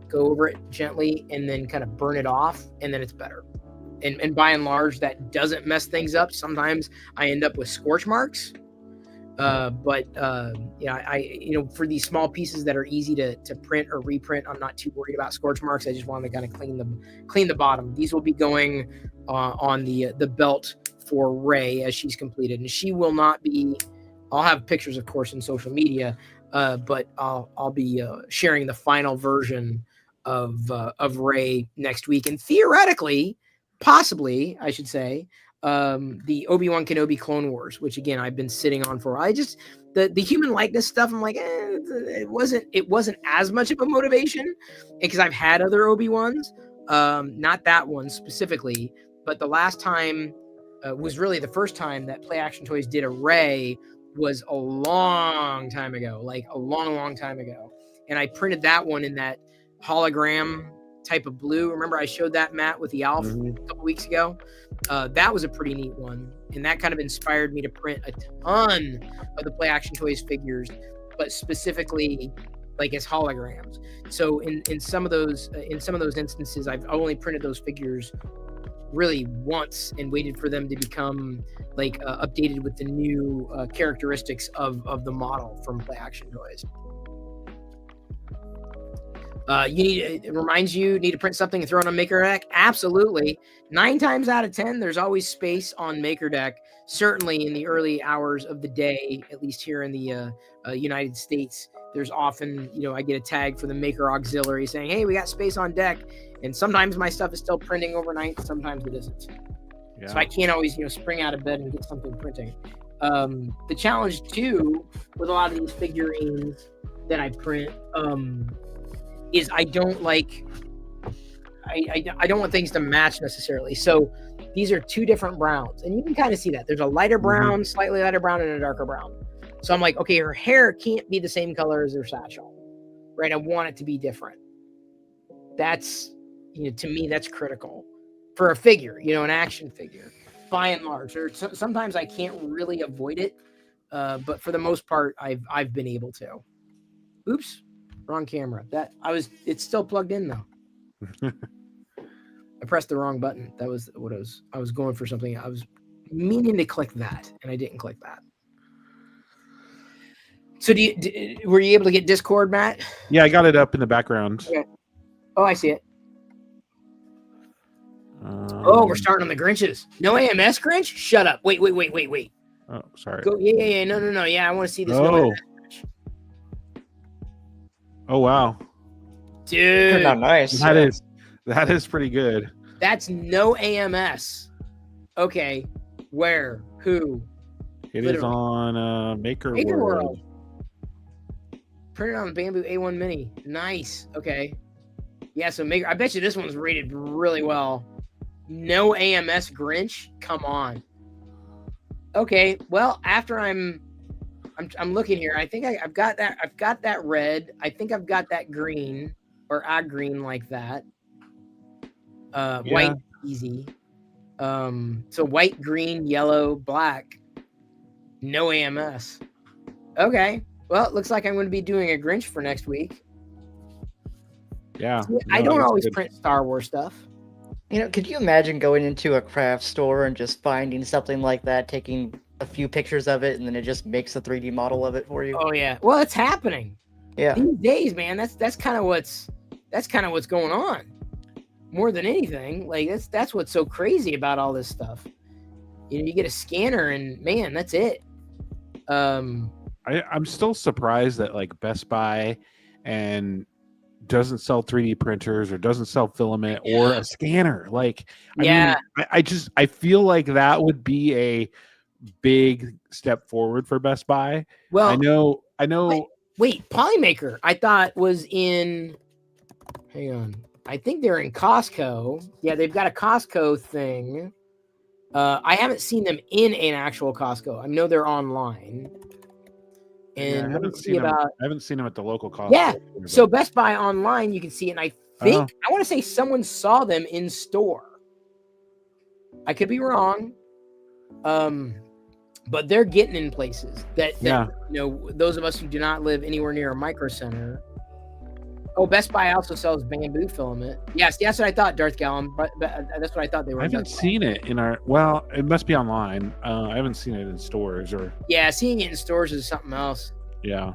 go over it gently and then kind of burn it off, and then it's better. And by and large, that doesn't mess things up. Sometimes I end up with scorch marks. But for these small pieces that are easy to print or reprint, I'm not too worried about scorch marks. I just want to kind of clean the bottom. These will be going on the belt for Rey as she's completed, and she will not be. I'll have pictures, of course, in social media, but I'll be sharing the final version of Rey next week, and theoretically, possibly, I should say. The Obi-Wan Kenobi Clone Wars, which again I've been sitting on for. I just the human likeness stuff. I'm like, it wasn't as much of a motivation because I've had other Obi-Wans, not that one specifically, but the last time was really the first time that Play Action Toys did a Rey was a long time ago, like a long time ago, and I printed that one in that hologram type of blue. Remember I showed that, Matt, with the Alf a couple weeks ago? That was a pretty neat one, and that kind of inspired me to print a ton of the Play Action Toys figures, but specifically like as holograms. So in some of those instances, I've only printed those figures really once and waited for them to become like updated with the new characteristics of the model from Play Action Toys. It reminds you need to print something and throw it on MakerDeck. Absolutely. 9 times out of 10, there's always space on MakerDeck. Certainly in the early hours of the day, at least here in the United States, there's often, I get a tag for the Maker Auxiliary saying, hey, we got space on deck. And sometimes my stuff is still printing overnight. Sometimes it isn't. Yeah. So I can't always, spring out of bed and get something printing. The challenge too, with a lot of these figurines that I print, is I don't like, I don't want things to match necessarily. So these are 2 different browns, and you can kind of see that. There's a lighter brown, slightly lighter brown, and a darker brown. So I'm like, okay, her hair can't be the same color as her satchel, right? I want it to be different. That's, to me, that's critical for a figure, an action figure, by and large. Sometimes I can't really avoid it, but for the most part, I've been able to. Oops. Wrong camera. It's still plugged in though. I pressed the wrong button. That was what I was going for something. I was meaning to click that and I didn't click that. So were you able to get Discord, Matt? Yeah, I got it up in the background. Okay. Oh, I see it. We're starting on the Grinches. No AMS Grinch? Shut up. Wait. Oh, sorry. Go. Yeah. No. Yeah, I want to see this. Oh. No AMS Grinch. Oh wow, dude! Turned out nice. That is pretty good. That's no AMS. Okay, where? Who? It literally is on Maker World. Printed on the Bamboo A1 Mini. Nice. Okay. Yeah. So Maker. I bet you this one's rated really well. No AMS Grinch. Come on. Okay. Well, after I'm looking here. I think I've got that. I've got that red. I think I've got that green or a green like that. White, easy. So white, green, yellow, black. No AMS. Okay. Well, it looks like I'm going to be doing a Grinch for next week. Yeah. I don't always print Star Wars stuff. Could you imagine going into a craft store and just finding something like that, taking a few pictures of it, and then it just makes a 3D model of it for you? Oh yeah. Well, it's happening. Yeah. These days, man, that's kind of what's going on. More than anything, like that's what's so crazy about all this stuff. You get a scanner, and man, that's it. I'm still surprised that like Best Buy and doesn't sell 3D printers or doesn't sell filament or a scanner. Like, I feel like that would be a big step forward for Best Buy. Well, I know. Wait, Polymaker, I thought was in. Hang on, I think they're in Costco. Yeah, they've got a Costco thing. I haven't seen them in an actual Costco. I know they're online. And I haven't seen them at the local Costco. Yeah, so Best Buy online, you can see it. And I think I want to say someone saw them in store. I could be wrong, but they're getting in places that those of us who do not live anywhere near a Micro Center. Oh, Best Buy also sells bamboo filament. Yes, that's what I thought, Darth Gallum. But that's what I thought they were. I haven't seen it in our. Well, it must be online. I haven't seen it in stores or. Yeah, seeing it in stores is something else. Yeah.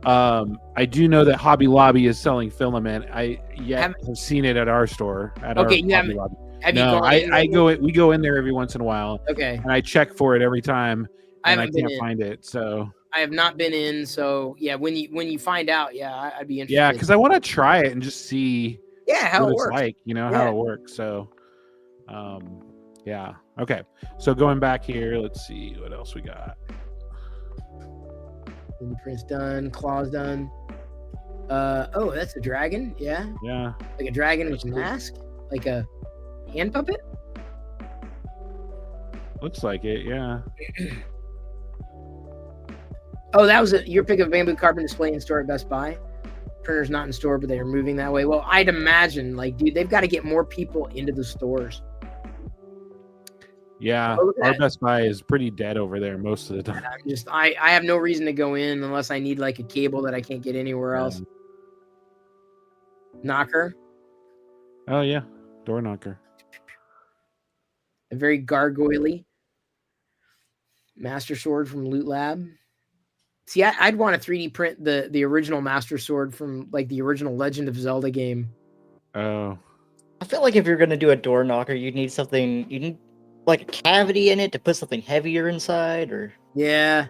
I do know that Hobby Lobby is selling filament. I have seen it at our store. Okay, you haven't. Have you gone? We go in there every once in a while. Okay. And I check for it every time, and I can't in. find it. So. I have not been in, so yeah. When you find out, yeah, I'd be interested. Yeah, because I want to try it and just see. Yeah, how what it it's works. like, how it works. So, yeah. Okay. So going back here, let's see what else we got. Fingerprints done, claws done. Oh, that's a dragon. Yeah. Yeah. Like a dragon with a mask, like a hand puppet. Looks like it. Yeah. Oh, that was your pick of bamboo carbon display in store at Best Buy. Printer's not in store, but they are moving that way. Well, I'd imagine, like, dude, they've got to get more people into the stores. Yeah, our Best Buy is pretty dead over there most of the time. I have no reason to go in unless I need like a cable that I can't get anywhere else. Knocker. Oh yeah, door knocker. A very gargoyle-y Master Sword from Loot Lab. See, I'd want to 3D print the original Master Sword from like the original Legend of Zelda game. Oh. I feel like if you're gonna do a door knocker, you need like a cavity in it to put something heavier inside, or yeah.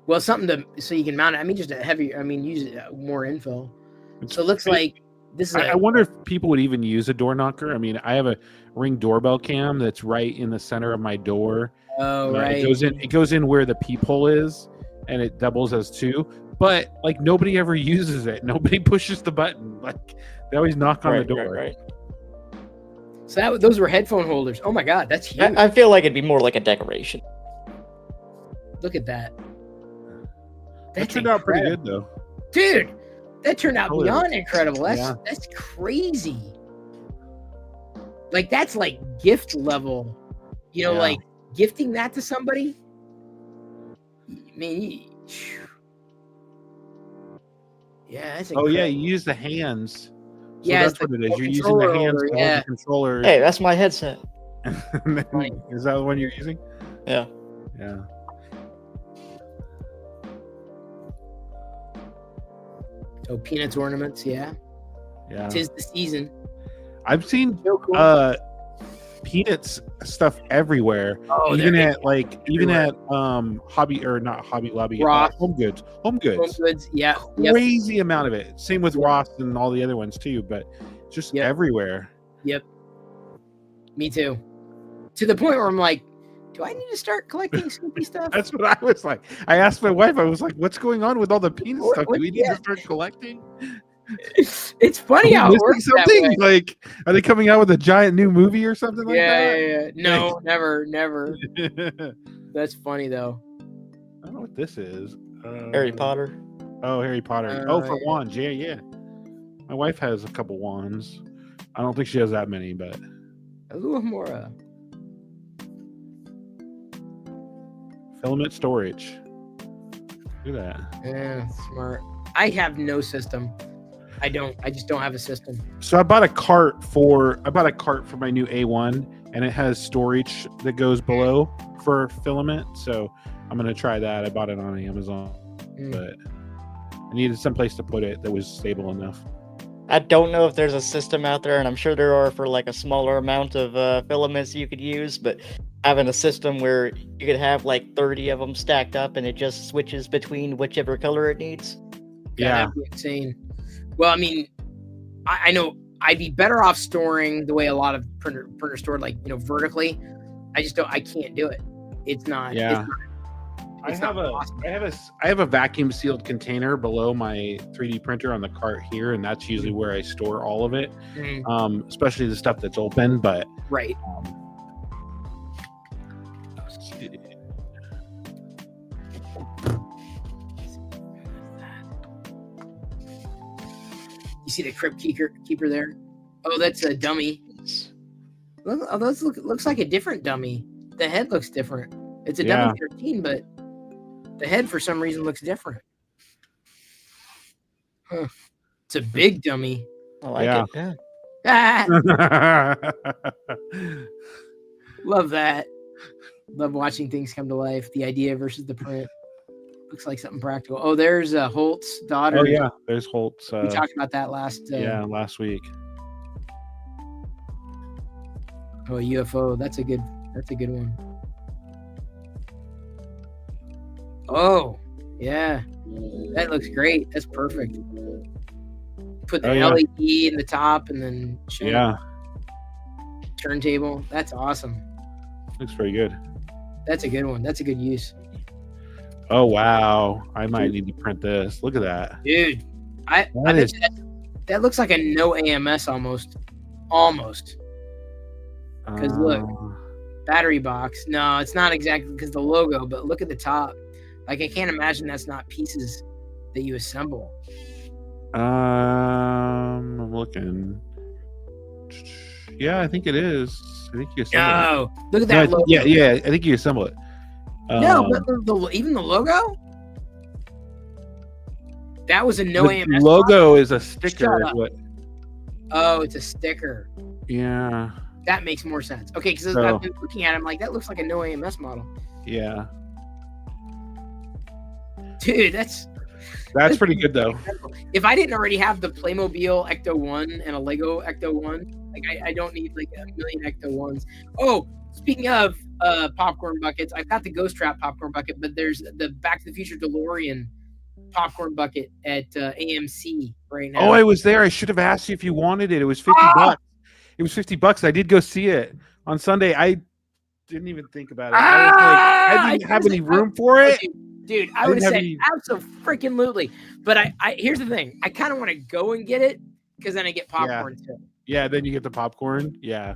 Well, something so you can mount it. I mean, just a heavy. I mean, use more info. So it looks like this is. I wonder if people would even use a door knocker. I mean, I have a Ring doorbell cam that's right in the center of my door. Oh, right. It goes in where the peephole is, and it doubles as two. But like nobody ever uses it. Nobody pushes the button. Like they always knock on the door. Right. So those were headphone holders. Oh my god, that's huge. I feel like it'd be more like a decoration. Look at that. That turned out pretty good though. Dude, that turned out beyond incredible. That's crazy. Like that's like gift level. Like gifting that to somebody. I mean, yeah, that's incredible. Oh yeah, you use the hands. So yeah, that's what it is. You're using the hands to hold the controller. Hey, that's my headset. Is that the one you're using? Yeah. Yeah. Oh, Peanuts ornaments, yeah. Yeah. 'Tis the season. I've seen So cool. Peanuts stuff everywhere. Oh, even at Hobby or not Hobby Lobby, Ross. Home Goods. Home Goods, yeah. Crazy amount of it. Same with Ross and all the other ones too, but just everywhere. Yep. Me too. To the point where I'm like, do I need to start collecting Snoopy stuff? That's what I was like. I asked my wife, I was like, what's going on with all the Peanut stuff? Do we need to start collecting? It's funny how it works something that way. Like, are they coming out with a giant new movie or something like that? Yeah. No, never. That's funny though. I don't know what this is. Harry Potter. Oh, Harry Potter. For wands. Yeah. My wife has a couple wands. I don't think she has that many, but. Aluamora. Filament storage. Look at that. Yeah, smart. I have no system. I just don't have a system. So I bought a cart for my new A1, and it has storage that goes below for filament. So I'm gonna try that. I bought it on Amazon, but I needed some place to put it that was stable enough. I don't know if there's a system out there, and I'm sure there are for like a smaller amount of filaments you could use, but having a system where you could have like 30 of them stacked up and it just switches between whichever color it needs. Yeah. That'd be insane. Well, I mean, I know I'd be better off storing the way a lot of printers stored, like, you know, vertically. I can't do it. It's not. Yeah. I have a vacuum sealed container below my 3D printer on the cart here, and that's usually where I store all of it, especially the stuff that's open. But right. You see the crypt keeper there? Oh, that's a dummy. Oh, that looks like a different dummy. The head looks different. It's a dummy 13, but the head for some reason looks different. Huh. It's a big dummy. I like it. Yeah. Ah! Love that. Love watching things come to life. The idea versus the print. Looks like something practical. Oh, there's Holt's daughter. Oh yeah, there's Holt's. We talked about that last week. Oh, a UFO. That's a good one. Oh, yeah. That looks great. That's perfect. Put the LED in the top and then turntable. That's awesome. Looks pretty good. That's a good one. That's a good use. Oh wow. I might need to print this. Look at that. Dude. That looks like a no AMS almost. Because look, battery box. No, it's not exactly because the logo, but look at the top. Like, I can't imagine that's not pieces that you assemble. I'm looking. Yeah, I think it is. I think you assemble it. Look at that logo. Yeah, I think you assemble it. No, but even the logo? That was a no the AMS logo is a sticker. Oh, it's a sticker. Yeah. That makes more sense. Okay, because I've been looking at it, I'm like, that looks like a no AMS model. Yeah. Dude, that's pretty good though. If I didn't already have the Playmobil Ecto 1 and a Lego Ecto 1, like I don't need like a million Ecto 1s. Oh, speaking of popcorn buckets, I've got the Ghost Trap popcorn bucket, but there's the Back to the Future DeLorean popcorn bucket at AMC right now. Oh, I was there. I should have asked you if you wanted it. It was $50. It was $50. I did go see it on Sunday. I didn't even think about it. I didn't have any room for it. Dude, I would say absolutely. But I here's the thing. I kind of want to go and get it because then I get popcorn too. Yeah, then you get the popcorn. Yeah.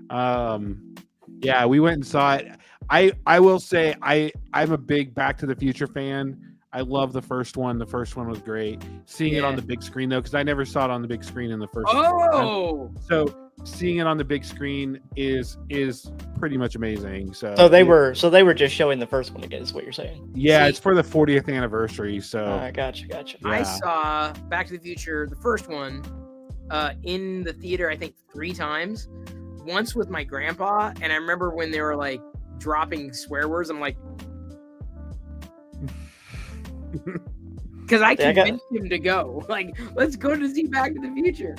Yeah, we went and saw it. I will say I'm a big Back to the Future fan. I love the first one. The first one was great. Seeing it on the big screen though, because I never saw it on the big screen in the first one. So seeing it on the big screen is pretty much amazing. So they were just showing the first one again, is what you're saying? Yeah, it's for the 40th anniversary. So gotcha. Yeah. I saw Back to the Future, the first one, in the theater, I think 3 times. Once with my grandpa, and I remember when they were like dropping swear words, I'm like, because I convinced him to go. Like, let's go to see Back to the Future.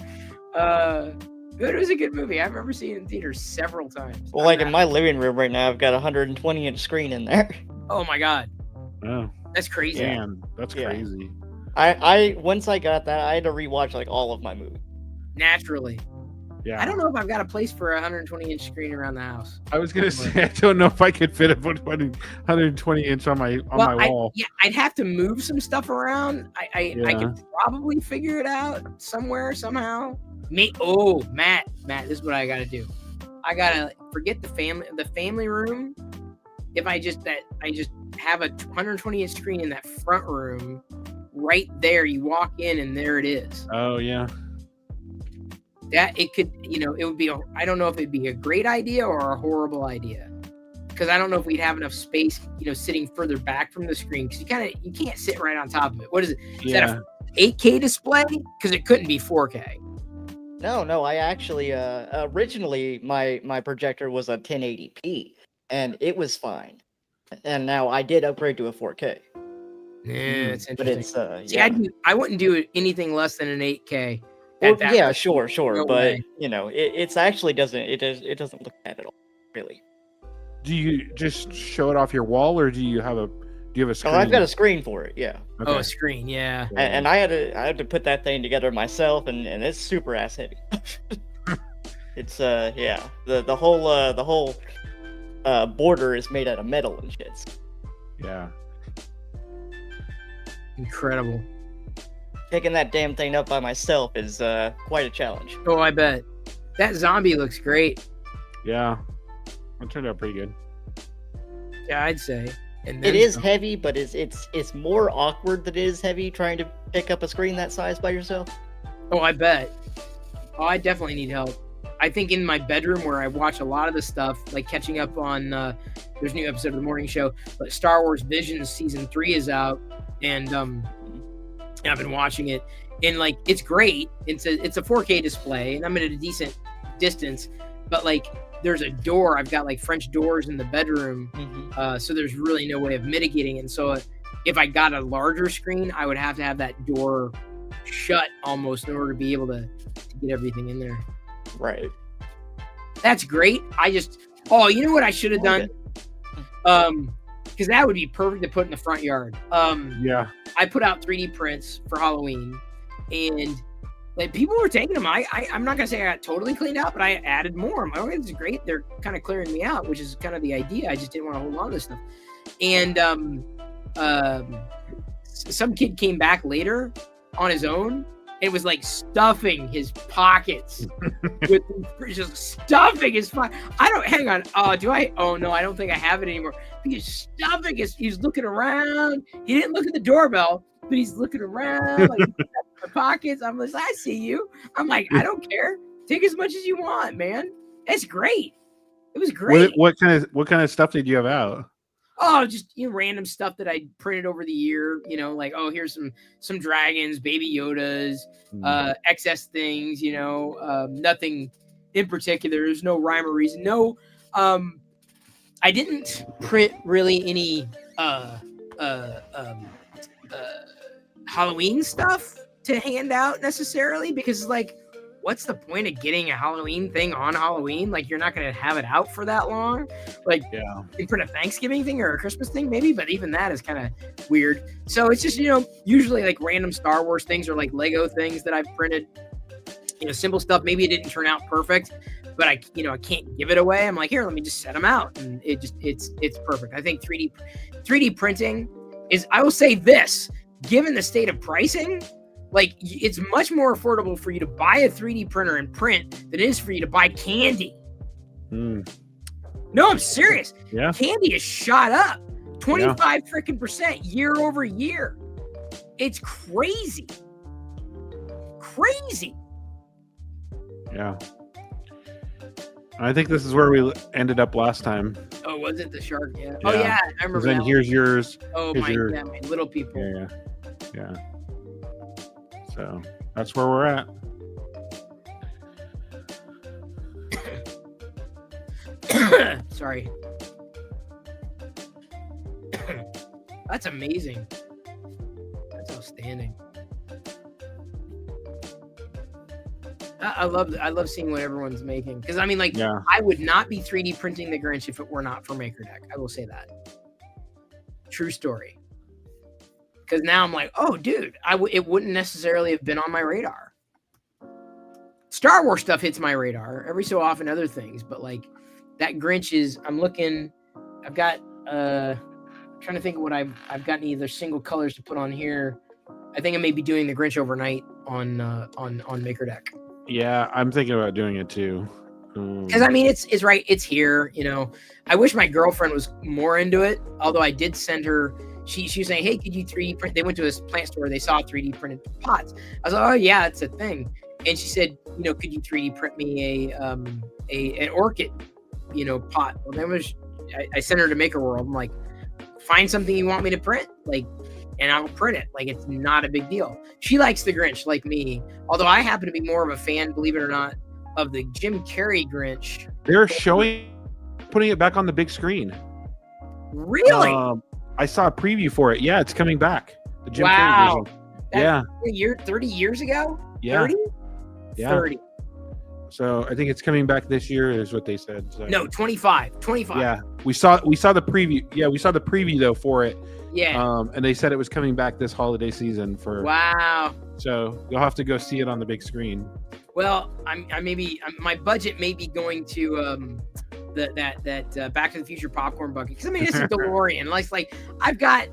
It was a good movie. I remember seeing it in theaters several times. Well, like in my living room right now, I've got a 120-inch screen in there. Oh my god. Oh, that's crazy. Damn, that's crazy. I once I got that, I had to rewatch like all of my movies. Naturally. Yeah. I don't know if I've got a place for a 120-inch screen around the house. I was gonna say I don't know if I could fit a 120-inch on my wall. I'd have to move some stuff around. I could probably figure it out somewhere somehow. Matt, this is what I gotta do. I gotta forget the family room. If I just have a 120-inch screen in that front room, right there, you walk in and there it is. Oh yeah. That it could, it would be. I don't know if it'd be a great idea or a horrible idea, because I don't know if we'd have enough space, sitting further back from the screen. Because you can't sit right on top of it. What is it? Is that a 8K display? Because it couldn't be 4K. No. I actually originally my projector was a 1080p, and it was fine. And now I did upgrade to a 4K. Yeah, it's But interesting. it's See, yeah. I wouldn't do anything less than an 8K. Well, at that yeah, price. sure, No but way. it's actually doesn't look bad at all, really. Do you just show it off your wall, or do you have a screen? Oh, I've got a screen for it, yeah. Okay. Oh, a screen, yeah. And I had to put that thing together myself, and it's super ass heavy. It's yeah, the whole border is made out of metal and shit. Yeah. Incredible. Picking that damn thing up by myself is quite a challenge. Oh, I bet. That zombie looks great. Yeah. It turned out pretty good. Yeah, I'd say. And It then is some. heavy, but it's more awkward that it is heavy trying to pick up a screen that size by yourself. Oh, I bet. Oh, I definitely need help. I think in my bedroom where I watch a lot of the stuff, like catching up on there's a new episode of the morning show, but Star Wars Visions season 3 is out, and I've been watching it, and like it's great. It's a 4K display, and I'm at a decent distance, but like there's a door. I've got like French doors in the bedroom, so there's really no way of mitigating it. And so if I got a larger screen, I would have to have that door shut almost in order to be able to get everything in there. Right. That's great. You know what I should have done? Because that would be perfect to put in the front yard. Yeah. I put out 3D prints for Halloween, and like people were taking them. I'm not gonna say I got totally cleaned out, but I added more. I'm like, okay, this is great. They're kind of clearing me out, which is kind of the idea. I just didn't want to hold on to this stuff. And some kid came back later on his own. It was like stuffing his pockets with just stuffing his pockets. Hang on. Oh no, I don't think I have it anymore. He's stuffing he's looking around. He didn't look at the doorbell, but he's looking around like my pockets. I'm like, I see you. I'm like, I don't care. Take as much as you want, man. It's great. It was great. What kind of stuff did you have out? Oh, just random stuff that I printed over the year. Like, oh, here's some dragons, baby Yodas, excess things. Nothing in particular. There's no rhyme or reason. No, I didn't print really any Halloween stuff to hand out necessarily, because like, what's the point of getting a Halloween thing on Halloween? Like, you're not going to have it out for that long. Like, yeah, you print a Thanksgiving thing or a Christmas thing, maybe, but even that is kind of weird. So it's just, usually like random Star Wars things or like Lego things that I've printed, simple stuff. Maybe it didn't turn out perfect, but I can't give it away. I'm like, here, let me just set them out. And it's perfect. I think 3D printing is, I will say this, given the state of pricing, like, it's much more affordable for you to buy a 3D printer and print than it is for you to buy candy. No, I'm serious. Yeah. Candy is shot up 25 freaking % year over year. It's crazy. Crazy. Yeah. I think this is where we ended up last time. Oh, was it the shark? Yeah. Yeah. Oh, yeah. I remember Then that here's yours. Oh, here's my little people. Yeah. So that's where we're at. Sorry. That's amazing. That's outstanding. I love seeing what everyone's making, because I mean, like, I would not be 3D printing the Grinch if it were not for MakerDeck. I will say that. True story. Because now I'm like, oh, dude, it wouldn't necessarily have been on my radar. Star Wars stuff hits my radar every so often, other things, but like that Grinch is. I'm looking. I've got. I'm trying to think of what I've got any other single colors to put on here. I think I may be doing the Grinch overnight on MakerDeck. Yeah, I'm thinking about doing it too. Because I mean, it's right. It's here. I wish my girlfriend was more into it. Although I did send her. She was saying, hey, could you 3D print? They went to a plant store. They saw 3D printed pots. I was like, oh yeah, it's a thing. And she said, could you 3D print me an orchid, pot? Well, then I sent her to Maker World. I'm like, find something you want me to print, like, and I'll print it. Like, it's not a big deal. She likes the Grinch like me, although I happen to be more of a fan, believe it or not, of the Jim Carrey Grinch. They're putting it back on the big screen. Really? I saw a preview for it. Yeah, it's coming back. The Jim Carrey Wow. version. Yeah, 30 years ago? yeah, 30? yeah. 30. So I think it's coming back this year, is what they said. So. No, 25. 25. Yeah, we saw the preview. Yeah, we saw the preview though for it. Yeah. And they said it was coming back this holiday season for. Wow. So you'll have to go see it on the big screen. Well, my budget may be going to that Back to the Future popcorn bucket, because I mean it's a DeLorean. like I've got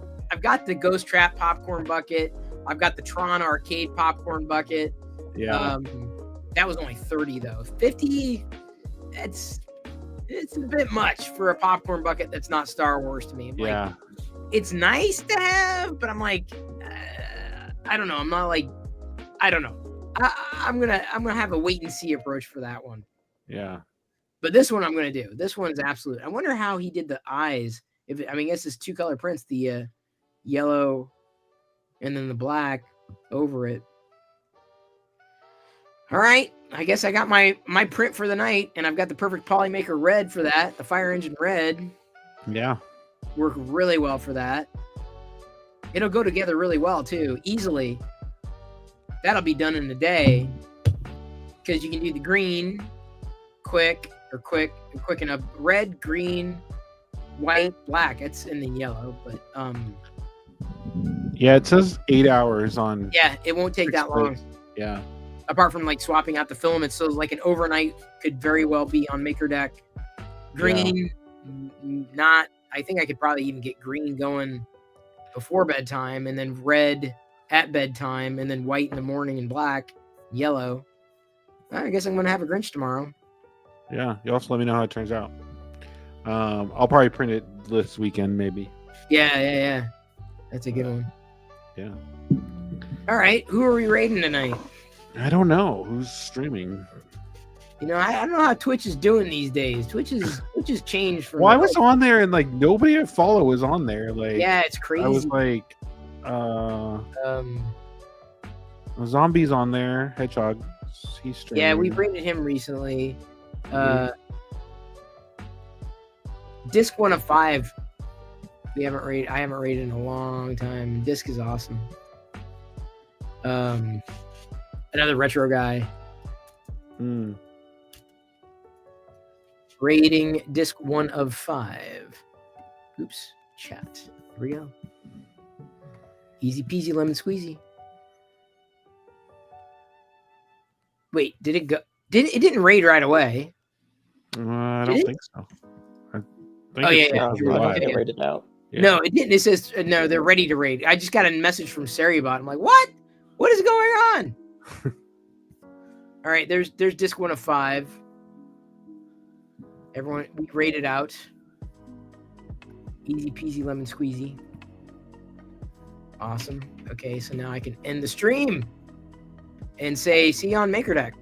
the Ghost Trap popcorn bucket. I've got the Tron arcade popcorn bucket. Yeah. That was only 30 though. 50. It's a bit much for a popcorn bucket that's not Star Wars to me. I'm Yeah. like, it's nice to have, but I'm like, I don't know. I'm not like, I don't know. I'm gonna have a wait and see approach for that one. Yeah. But this one I'm gonna do. This one's absolute. I wonder how he did the eyes. I guess it's 2 color prints, the yellow and then the black over it. All right, I guess I got my print for the night, and I've got the perfect Polymaker red for that. The Fire Engine red Yeah. work really well for that. It'll go together really well too, easily. That'll be done in a day, because you can do the green, quick enough. Red, green, white, black. It's in the yellow, but Yeah, it says 8 hours on. yeah, it won't take that long. Yeah. Apart from like swapping out the filaments, so like an overnight could very well be on MakerDeck. Green, not. I think I could probably even get green going before bedtime, and then red at bedtime, and then white in the morning, and black, yellow. I guess I'm gonna have a Grinch tomorrow. Yeah. You also let me know how it turns out. I'll probably print it this weekend, maybe. Yeah. That's a good one. Yeah. All right, who are we raiding tonight? I don't know who's streaming. You know, I don't know how Twitch is doing these days. Twitch is changed from. Well, I was on there and like nobody I follow was on there. Like, Yeah, it's crazy. I was like, Zombie's on there. Hedgehog, he's streaming. Yeah, we rated him recently. Disc 1 of 5. I haven't rated in a long time. Disc is awesome. Another retro guy. Rating Disc 1 of 5. Oops, chat. Here we go. Easy peasy lemon squeezy. Wait, did it go? It didn't raid right away. I don't think so. I think Oh, it's yeah. just I don't live. get it rated out. Yeah. No, it didn't. It says no. They're ready to raid. I just got a message from Seribot. I'm like, what? What is going on? All right, there's Disc 1 of 5. Everyone, we rated out. Easy peasy lemon squeezy. Awesome. Okay, so now I can end the stream and say, see you on MakerDeck.